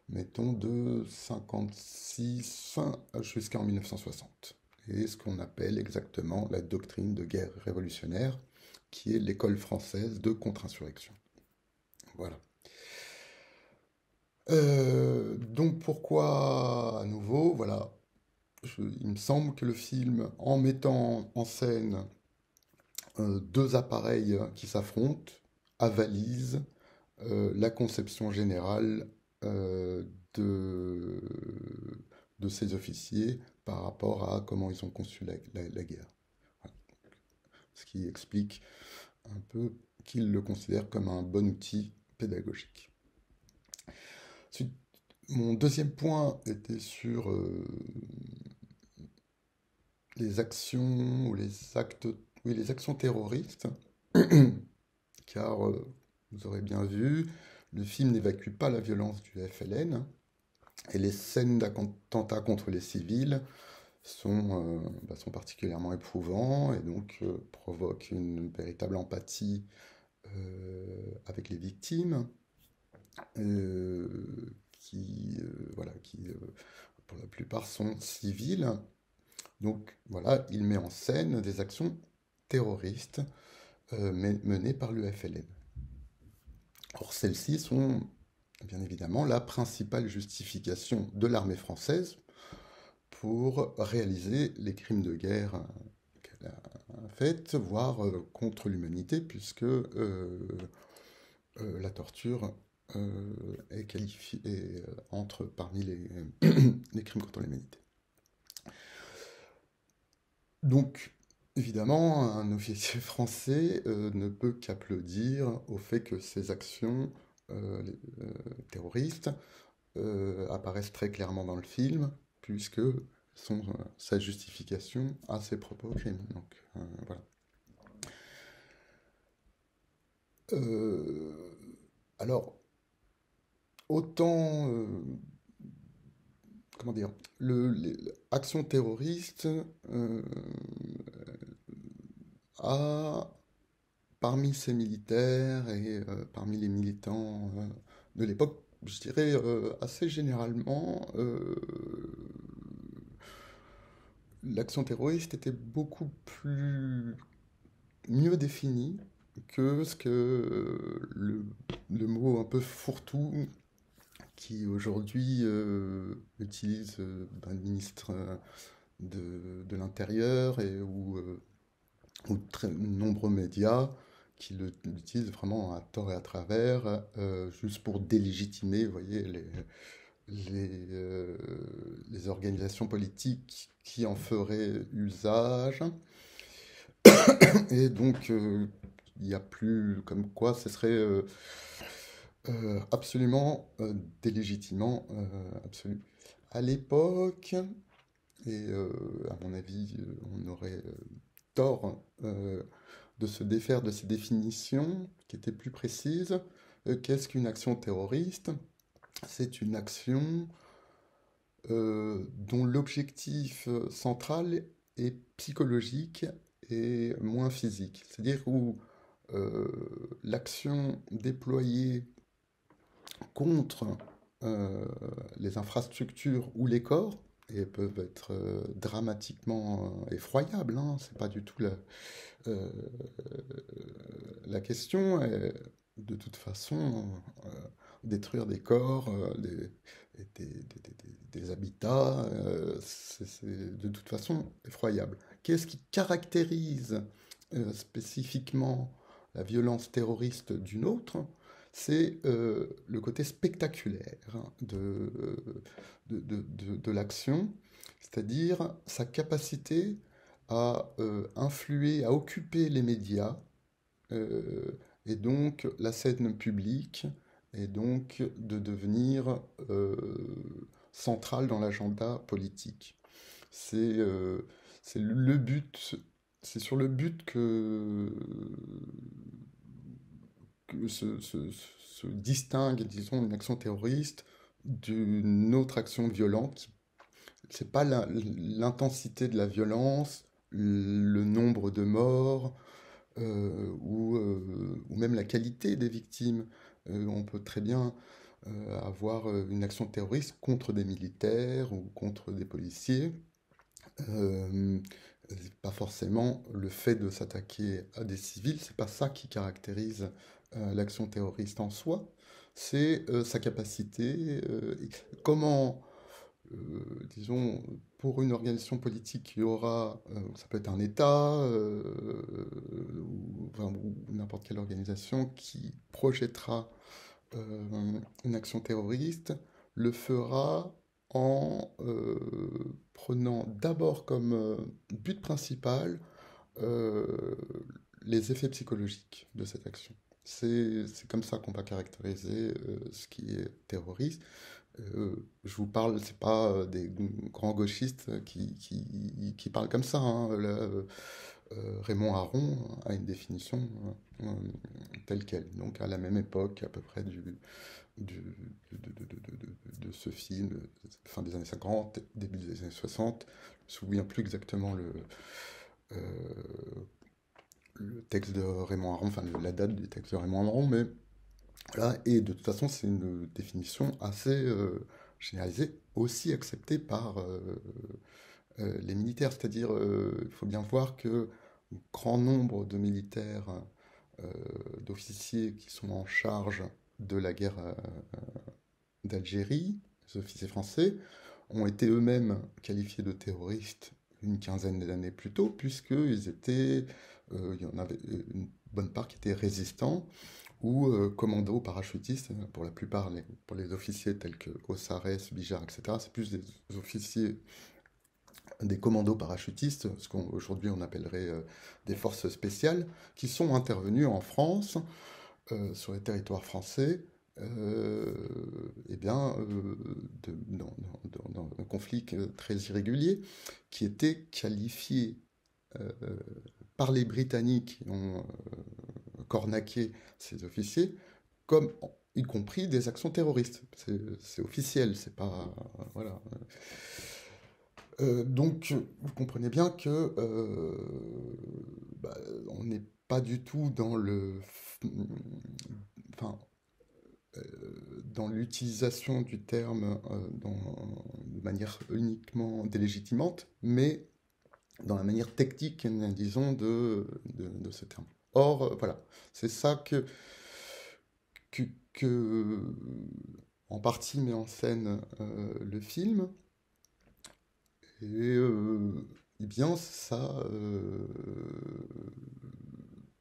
mettons de 1956 jusqu'en 1960, et ce qu'on appelle exactement la doctrine de guerre révolutionnaire, qui est l'école française de contre-insurrection. Voilà. Donc pourquoi, à nouveau, voilà, il me semble que le film, en mettant en scène deux appareils qui s'affrontent, avalise la conception générale de ces officiers par rapport à comment ils ont conçu la guerre. Voilà. Ce qui explique un peu qu'il le considère comme un bon outil pédagogique. Ensuite, mon deuxième point était sur les actions ou les actions terroristes, car vous aurez bien vu, le film n'évacue pas la violence du FLN, et les scènes d'attentats contre les civils sont particulièrement éprouvants et donc provoquent une véritable empathie avec les victimes, qui pour la plupart sont civiles. Donc voilà, il met en scène des actions terroristes menées par le FLN. Or, celles-ci sont bien évidemment la principale justification de l'armée française pour réaliser les crimes de guerre qu'elle a faits, voire contre l'humanité, puisque la torture est qualifiée parmi les crimes contre l'humanité. Donc, évidemment, un officier français ne peut qu'applaudir au fait que ces actions terroristes apparaissent très clairement dans le film, puisque sont sa justification à ses propres crimes. Donc, voilà. Alors, autant, comment dire, l'action terroriste a, parmi ces militaires et parmi les militants de l'époque, je dirais assez généralement, l'action terroriste était beaucoup mieux définie que ce que le mot un peu fourre-tout qui aujourd'hui utilise le ministre de l'Intérieur ou très nombreux médias qui l'utilisent vraiment à tort et à travers, juste pour délégitimer, vous voyez, les organisations politiques qui en feraient usage. Et donc, il n'y a plus comme quoi ce serait absolument délégitimant absolu. À l'époque, et à mon avis, on aurait tort de se défaire de ces définitions qui étaient plus précises. Qu'est-ce qu'une action terroriste ? C'est une action dont l'objectif central est psychologique et moins physique. C'est-à-dire où l'action déployée contre les infrastructures ou les corps, et peuvent être dramatiquement effroyables, hein, c'est pas du tout la question. De toute façon, détruire des corps, des habitats, c'est de toute façon effroyable. Qu'est-ce qui caractérise spécifiquement la violence terroriste d'une autre ? C'est le côté spectaculaire de l'action, c'est-à-dire sa capacité à influer, à occuper les médias, et donc la scène publique, et donc de devenir centrale dans l'agenda politique. C'est le but, c'est sur le but que se distingue, disons, une action terroriste d'une autre action violente. C'est pas l'intensité de la violence, le nombre de morts, ou même la qualité des victimes. On peut très bien avoir une action terroriste contre des militaires ou contre des policiers. Pas forcément le fait de s'attaquer à des civils, c'est pas ça qui caractérise l'action terroriste en soi, c'est sa capacité, comment, disons, pour une organisation politique, il y aura, ça peut être un État, ou n'importe quelle organisation qui projettera une action terroriste, le fera en prenant d'abord comme but principal les effets psychologiques de cette action. C'est comme ça qu'on va caractériser ce qui est terroriste. Je vous parle, c'est pas des grands gauchistes qui parlent comme ça, hein. Raymond Aron a une définition telle qu'elle. Donc à la même époque, à peu près de ce film, fin des années 50, début des années 60. Je ne me souviens plus exactement le texte de Raymond Aron, enfin la date du texte de Raymond Aron, mais voilà. Et de toute façon, c'est une définition assez généralisée, aussi acceptée par les militaires. C'est-à-dire, il faut bien voir que grand nombre de militaires, d'officiers qui sont en charge de la guerre d'Algérie, les officiers français, ont été eux-mêmes qualifiés de terroristes une quinzaine d'années plus tôt, puisqu'ils étaient, il y en avait une bonne part qui étaient résistants, ou commandos parachutistes, pour la plupart, pour les officiers tels que Ossarès, Bijard, etc., c'est plus des officiers, des commandos parachutistes, ce qu'aujourd'hui on appellerait des forces spéciales, qui sont intervenus en France, sur les territoires français, dans un conflit très irrégulier, qui était qualifié par les Britanniques qui ont cornaqué ces officiers, comme y compris des actions terroristes. C'est officiel, c'est pas... voilà. Donc, vous comprenez bien que on n'est pas du tout dans dans l'utilisation du terme de manière uniquement délégitimante, mais dans la manière technique, disons, de ce terme. Or, voilà, c'est ça que en partie met en scène le film. Et bien, ça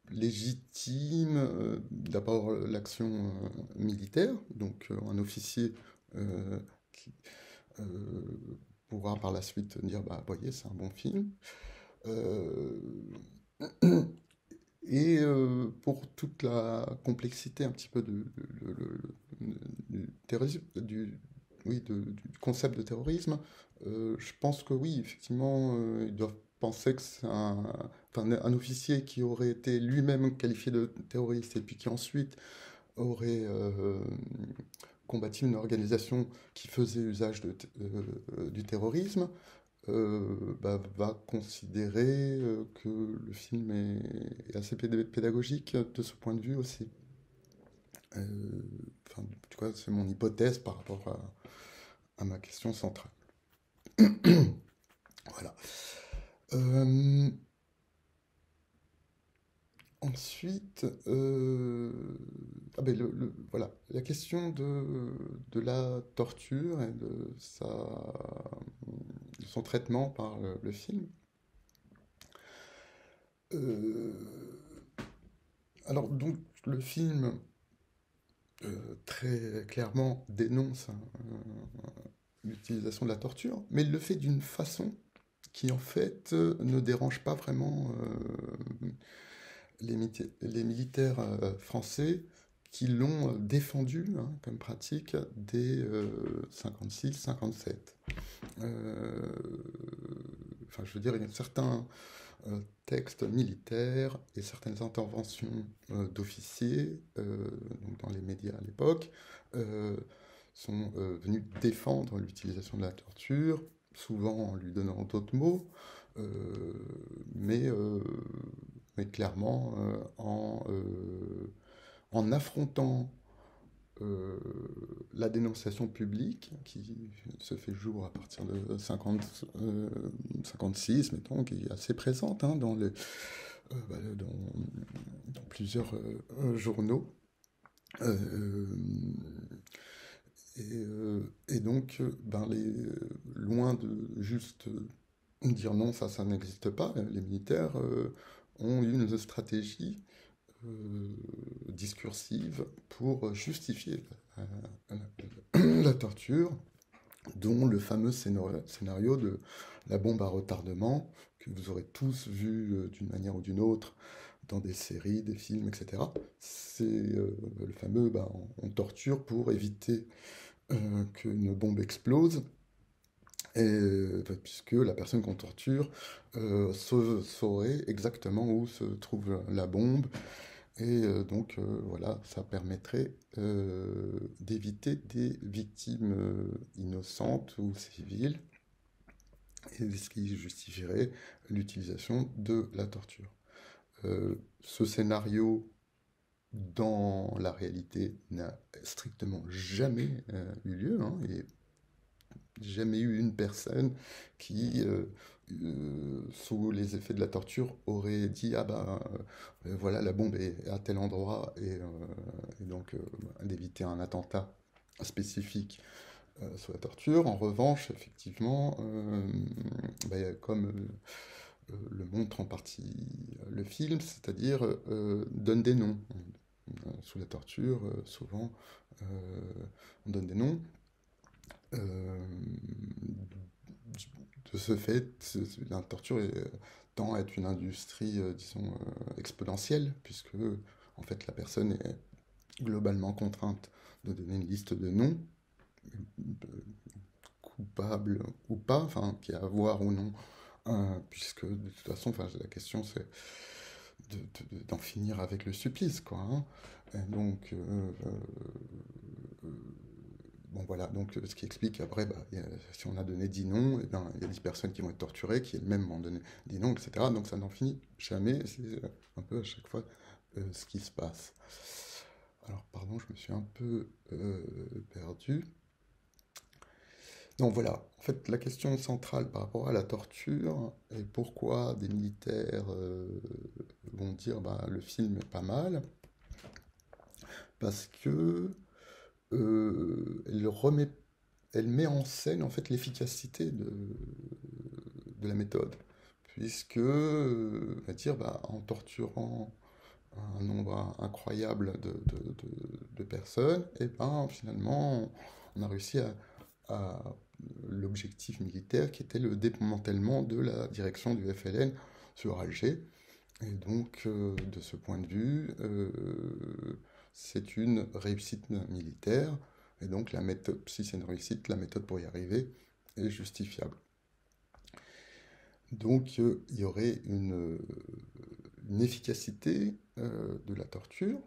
légitime d'abord l'action militaire, donc un officier qui pourra par la suite dire, bah, voyez, c'est un bon film. Et pour toute la complexité un petit peu du terrorisme, du concept de terrorisme, je pense que oui, effectivement, ils doivent penser que c'est un officier qui aurait été lui-même qualifié de terroriste et puis qui ensuite aurait combattu une organisation qui faisait usage du terrorisme, va considérer que le film est assez pédagogique de ce point de vue aussi. En tout cas, c'est mon hypothèse par rapport à ma question centrale. Voilà. Ensuite, voilà, la question de la torture et de son traitement par le film. Alors, donc, le film très clairement dénonce l'utilisation de la torture, mais il le fait d'une façon qui, en fait, ne dérange pas vraiment les militaires français qui l'ont défendu comme pratique dès 56-57. Je veux dire, il y a certains textes militaires et certaines interventions d'officiers dans les médias à l'époque sont venus défendre l'utilisation de la torture, souvent en lui donnant d'autres mots, mais clairement en affrontant la dénonciation publique qui se fait jour à partir de 56, mettons, qui est assez présente dans plusieurs journaux. Et donc, loin de juste dire non, ça n'existe pas, les militaires ont eu une stratégie discursive pour justifier la torture, dont le fameux scénario de la bombe à retardement, que vous aurez tous vu d'une manière ou d'une autre dans des séries, des films, etc. C'est le fameux on torture pour éviter qu'une bombe explose, puisque la personne qu'on torture saurait exactement où se trouve la bombe. Et donc voilà, ça permettrait d'éviter des victimes innocentes ou civiles, et ce qui justifierait l'utilisation de la torture. Ce scénario, dans la réalité, n'a strictement jamais eu lieu, hein, et jamais eu une personne qui, sous les effets de la torture, aurait dit voilà, la bombe est à tel endroit, et donc d'éviter un attentat spécifique sur la torture. En revanche, effectivement, comme le montre en partie le film, c'est-à-dire donne des noms. Sous la torture, souvent, on donne des noms. De ce fait, la torture tend à être une industrie, disons, exponentielle, puisque en fait la personne est globalement contrainte de donner une liste de noms, coupables ou pas, enfin, qui a à voir ou non, puisque de toute façon, la question c'est d'en finir avec le supplice, quoi. Hein. Et donc, bon voilà, donc ce qui explique après, si on a donné 10 noms, il y a 10 personnes qui vont être torturées, qui elles-mêmes vont donner 10 noms, etc. Donc ça n'en finit jamais, c'est un peu à chaque fois ce qui se passe. Alors pardon, je me suis un peu perdu. Donc voilà, en fait la question centrale par rapport à la torture, et pourquoi des militaires vont dire le film est pas mal, parce que elle met en scène en fait l'efficacité de la méthode, puisque va dire en torturant un nombre incroyable de personnes, et finalement on a réussi à l'objectif militaire qui était le démantèlement de la direction du FLN sur Alger. Et donc de ce point de vue, c'est une réussite militaire, et donc la méthode, si c'est une réussite, la méthode pour y arriver est justifiable. Donc il y aurait une efficacité de la torture,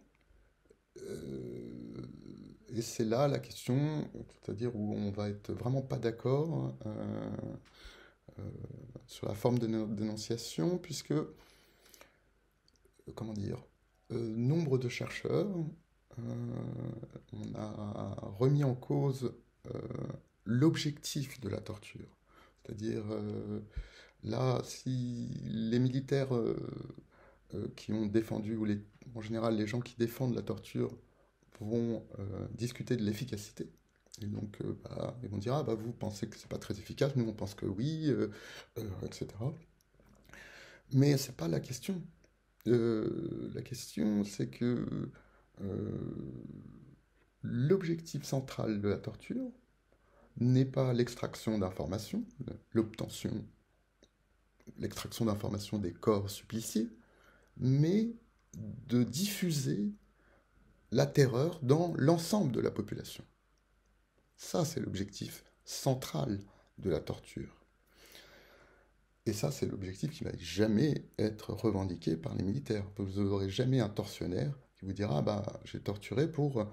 et c'est là la question, c'est-à-dire où on va être vraiment pas d'accord sur la forme de dénonciation, puisque, comment dire, nombre de chercheurs, on a remis en cause l'objectif de la torture. C'est-à-dire, là, si les militaires qui ont défendu, ou en général les gens qui défendent la torture, vont discuter de l'efficacité. Et donc, ils vont dire, vous pensez que c'est pas très efficace, nous on pense que oui, etc. Mais c'est pas la question. La question, c'est que l'objectif central de la torture n'est pas l'extraction d'informations, l'extraction d'informations des corps suppliciés, mais de diffuser la terreur dans l'ensemble de la population. Ça, c'est l'objectif central de la torture. Et ça, c'est l'objectif qui ne va jamais être revendiqué par les militaires. Vous n'aurez jamais un tortionnaire qui vous dira j'ai torturé pour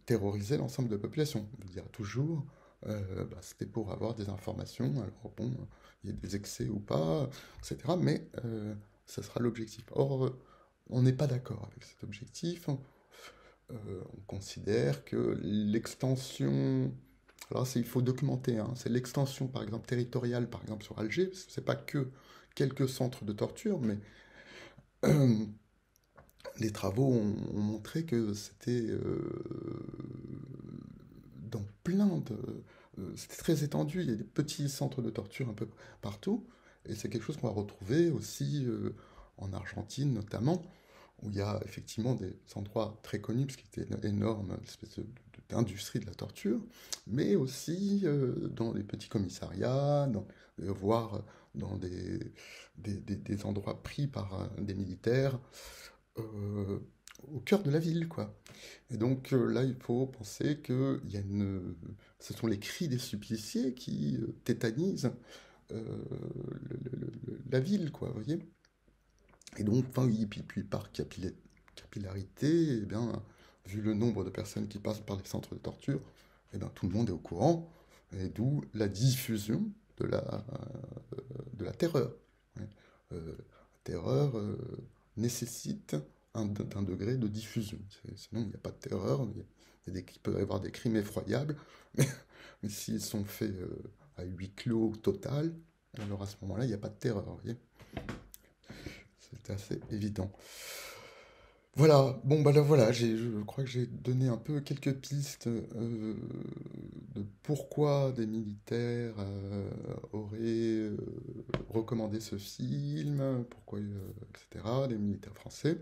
terroriser l'ensemble de la population. Il vous dira toujours c'était pour avoir des informations. Alors bon, il y a des excès ou pas, etc. Mais ça sera l'objectif. Or, on n'est pas d'accord avec cet objectif. On considère que l'extension... Alors il faut documenter, hein, c'est l'extension par exemple territoriale, par exemple sur Alger, parce que ce n'est pas que quelques centres de torture, mais les travaux ont montré que c'était dans plein de... c'était très étendu, il y a des petits centres de torture un peu partout, et c'est quelque chose qu'on va retrouver aussi en Argentine notamment, où il y a effectivement des endroits très connus, parce qu'il était énorme, une espèce de d'industrie de la torture, mais aussi dans les petits commissariats, voire dans des endroits pris par des militaires au cœur de la ville, quoi. Et donc là, il faut penser que ce sont les cris des suppliciés qui tétanisent la ville, quoi, vous voyez. Et donc, enfin, puis par capillarité, eh bien, vu le nombre de personnes qui passent par les centres de torture, eh bien, tout le monde est au courant, et d'où la diffusion de la terreur. Ouais. Terreur nécessite un degré de diffusion. Sinon, il n'y a pas de terreur. Il peut y avoir des crimes effroyables, mais s'ils sont faits à huis clos total, alors à ce moment-là, il n'y a pas de terreur. Vous voyez, c'est assez évident. Voilà, bon, bah là, voilà, je crois que j'ai donné un peu quelques pistes de pourquoi des militaires auraient recommandé ce film, pourquoi, etc., des militaires français.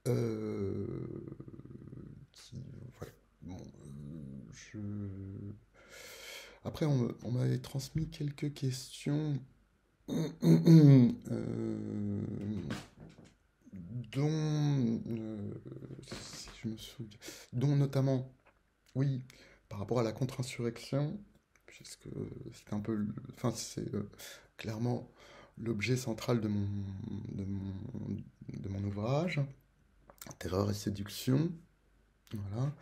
Voilà, bon, Après, on m'avait transmis quelques questions dont, si je me souviens, dont notamment, oui, par rapport à la contre-insurrection, puisque c'est un peu, enfin, c'est clairement l'objet central de mon ouvrage, Terreur et séduction, voilà.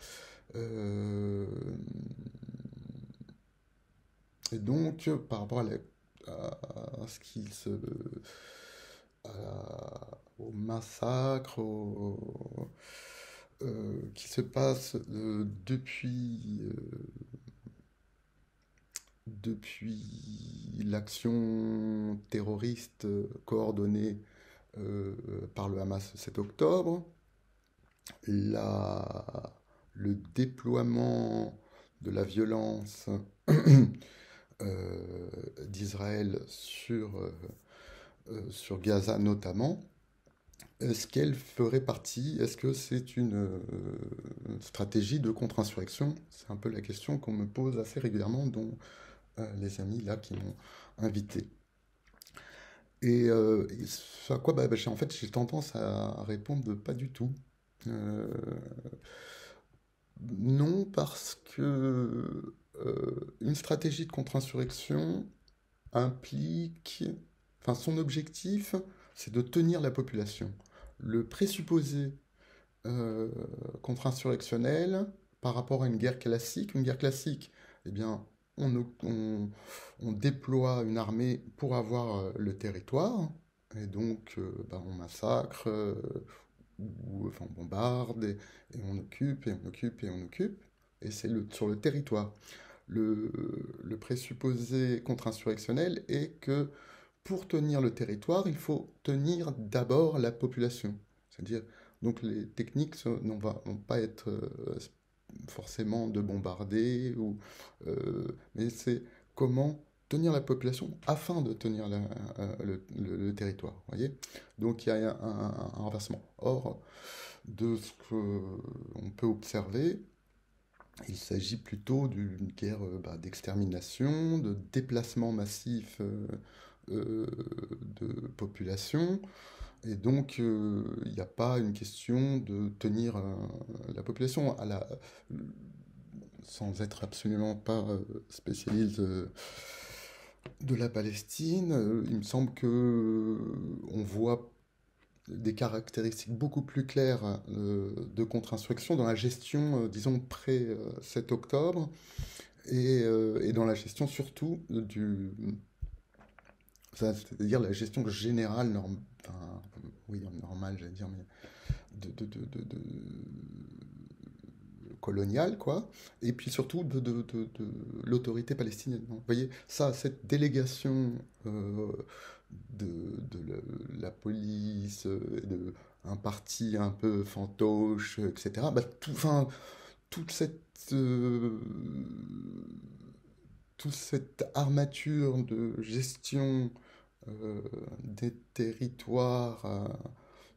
Et donc, par rapport à ce qui au massacre, qui se passe depuis l'action terroriste coordonnée par le Hamas le 7 octobre, le déploiement de la violence d'Israël sur Gaza notamment, est-ce qu'elle ferait partie, est-ce que c'est une stratégie de contre-insurrection? C'est un peu la question qu'on me pose assez régulièrement, dont les amis là qui m'ont invité. Et à quoi en fait, j'ai tendance à répondre pas du tout. Non, parce que une stratégie de contre-insurrection implique, enfin, son objectif, c'est de tenir la population. Le présupposé contre-insurrectionnel par rapport à une guerre classique, eh bien, on déploie une armée pour avoir le territoire, et donc on massacre, ou enfin, on bombarde, et on occupe, et on occupe, et on occupe, et c'est sur le territoire. Le présupposé contre-insurrectionnel est que pour tenir le territoire, il faut tenir d'abord la population. C'est-à-dire, donc les techniques ne vont pas être forcément de bombarder, mais c'est comment tenir la population afin de tenir le territoire. Voyez, donc il y a un renversement. Or, de ce qu'on peut observer, il s'agit plutôt d'une guerre d'extermination, de déplacement massif de population. Et donc, il n'y a pas une question de tenir la population sans être absolument pas spécialiste de la Palestine. Il me semble que on voit des caractéristiques beaucoup plus claires de contre-insurrection dans la gestion, disons, pré-7 octobre, et dans la gestion surtout c'est-à-dire la gestion générale, normale, j'allais dire, mais coloniale, quoi, et puis surtout de l'autorité palestinienne. Vous voyez, ça, cette délégation de la police, un parti un peu fantoche, etc., toute cette armature de gestion des territoires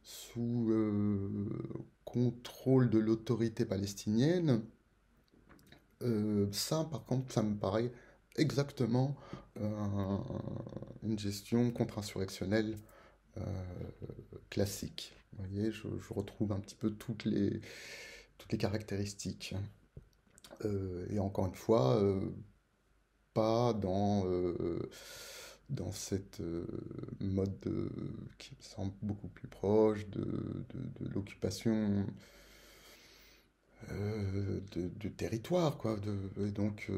sous contrôle de l'autorité palestinienne, ça, par contre, ça me paraît exactement une gestion contre-insurrectionnelle classique. Vous voyez, je retrouve un petit peu toutes les caractéristiques. Et encore une fois, pas dans cette mode qui me semble beaucoup plus proche de l'occupation du territoire, quoi. Et donc,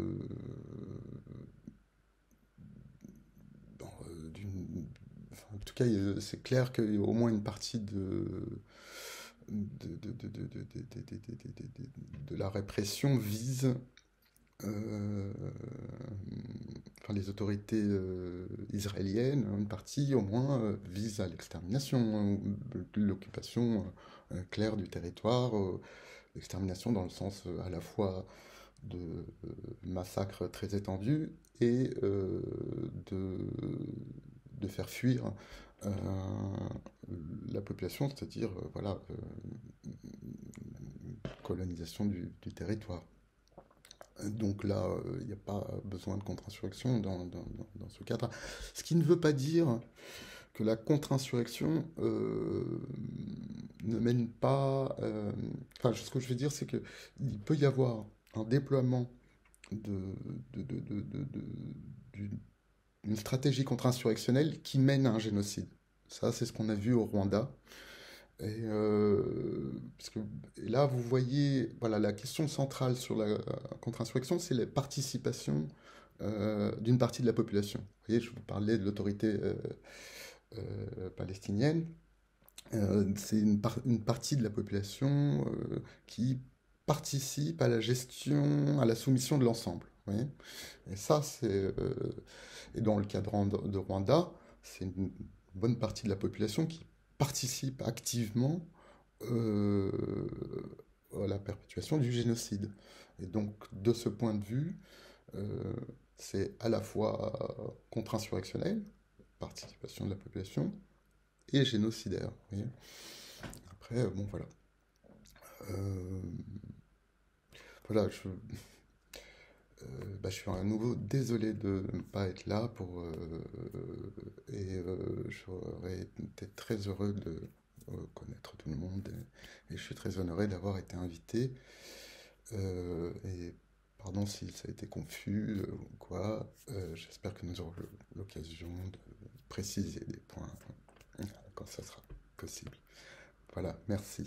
en tout cas, c'est clair qu'au moins une partie de la répression vise les autorités israéliennes, une partie au moins vise à l'extermination, l'occupation claire du territoire, l'extermination dans le sens à la fois de massacres très étendus et de faire fuir la population, c'est-à-dire colonisation du territoire. Donc là, il n'y a pas besoin de contre-insurrection dans ce cadre. Ce qui ne veut pas dire que la contre-insurrection ne mène pas... ce que je veux dire, c'est qu'il peut y avoir un déploiement d'une stratégie contre-insurrectionnelle qui mène à un génocide. Ça, c'est ce qu'on a vu au Rwanda. Et là, vous voyez, voilà, la question centrale sur la contre-insurrection, c'est la participation d'une partie de la population. Vous voyez, je vous parlais de l'autorité palestinienne. C'est une partie de la population qui participe à la gestion, à la soumission de l'ensemble. Vous voyez, et ça, et dans le cas de Rwanda, c'est une bonne partie de la population qui participe activement à la perpétuation du génocide. Et donc, de ce point de vue, c'est à la fois contre-insurrectionnel, participation de la population, et génocidaire. Vous voyez. Après, bon, voilà. Voilà, je suis à nouveau désolé de ne pas être là j'aurais été très heureux de connaître tout le monde et je suis très honoré d'avoir été invité et pardon si ça a été confus ou quoi, j'espère que nous aurons l'occasion de préciser des points quand ça sera possible. Voilà, merci.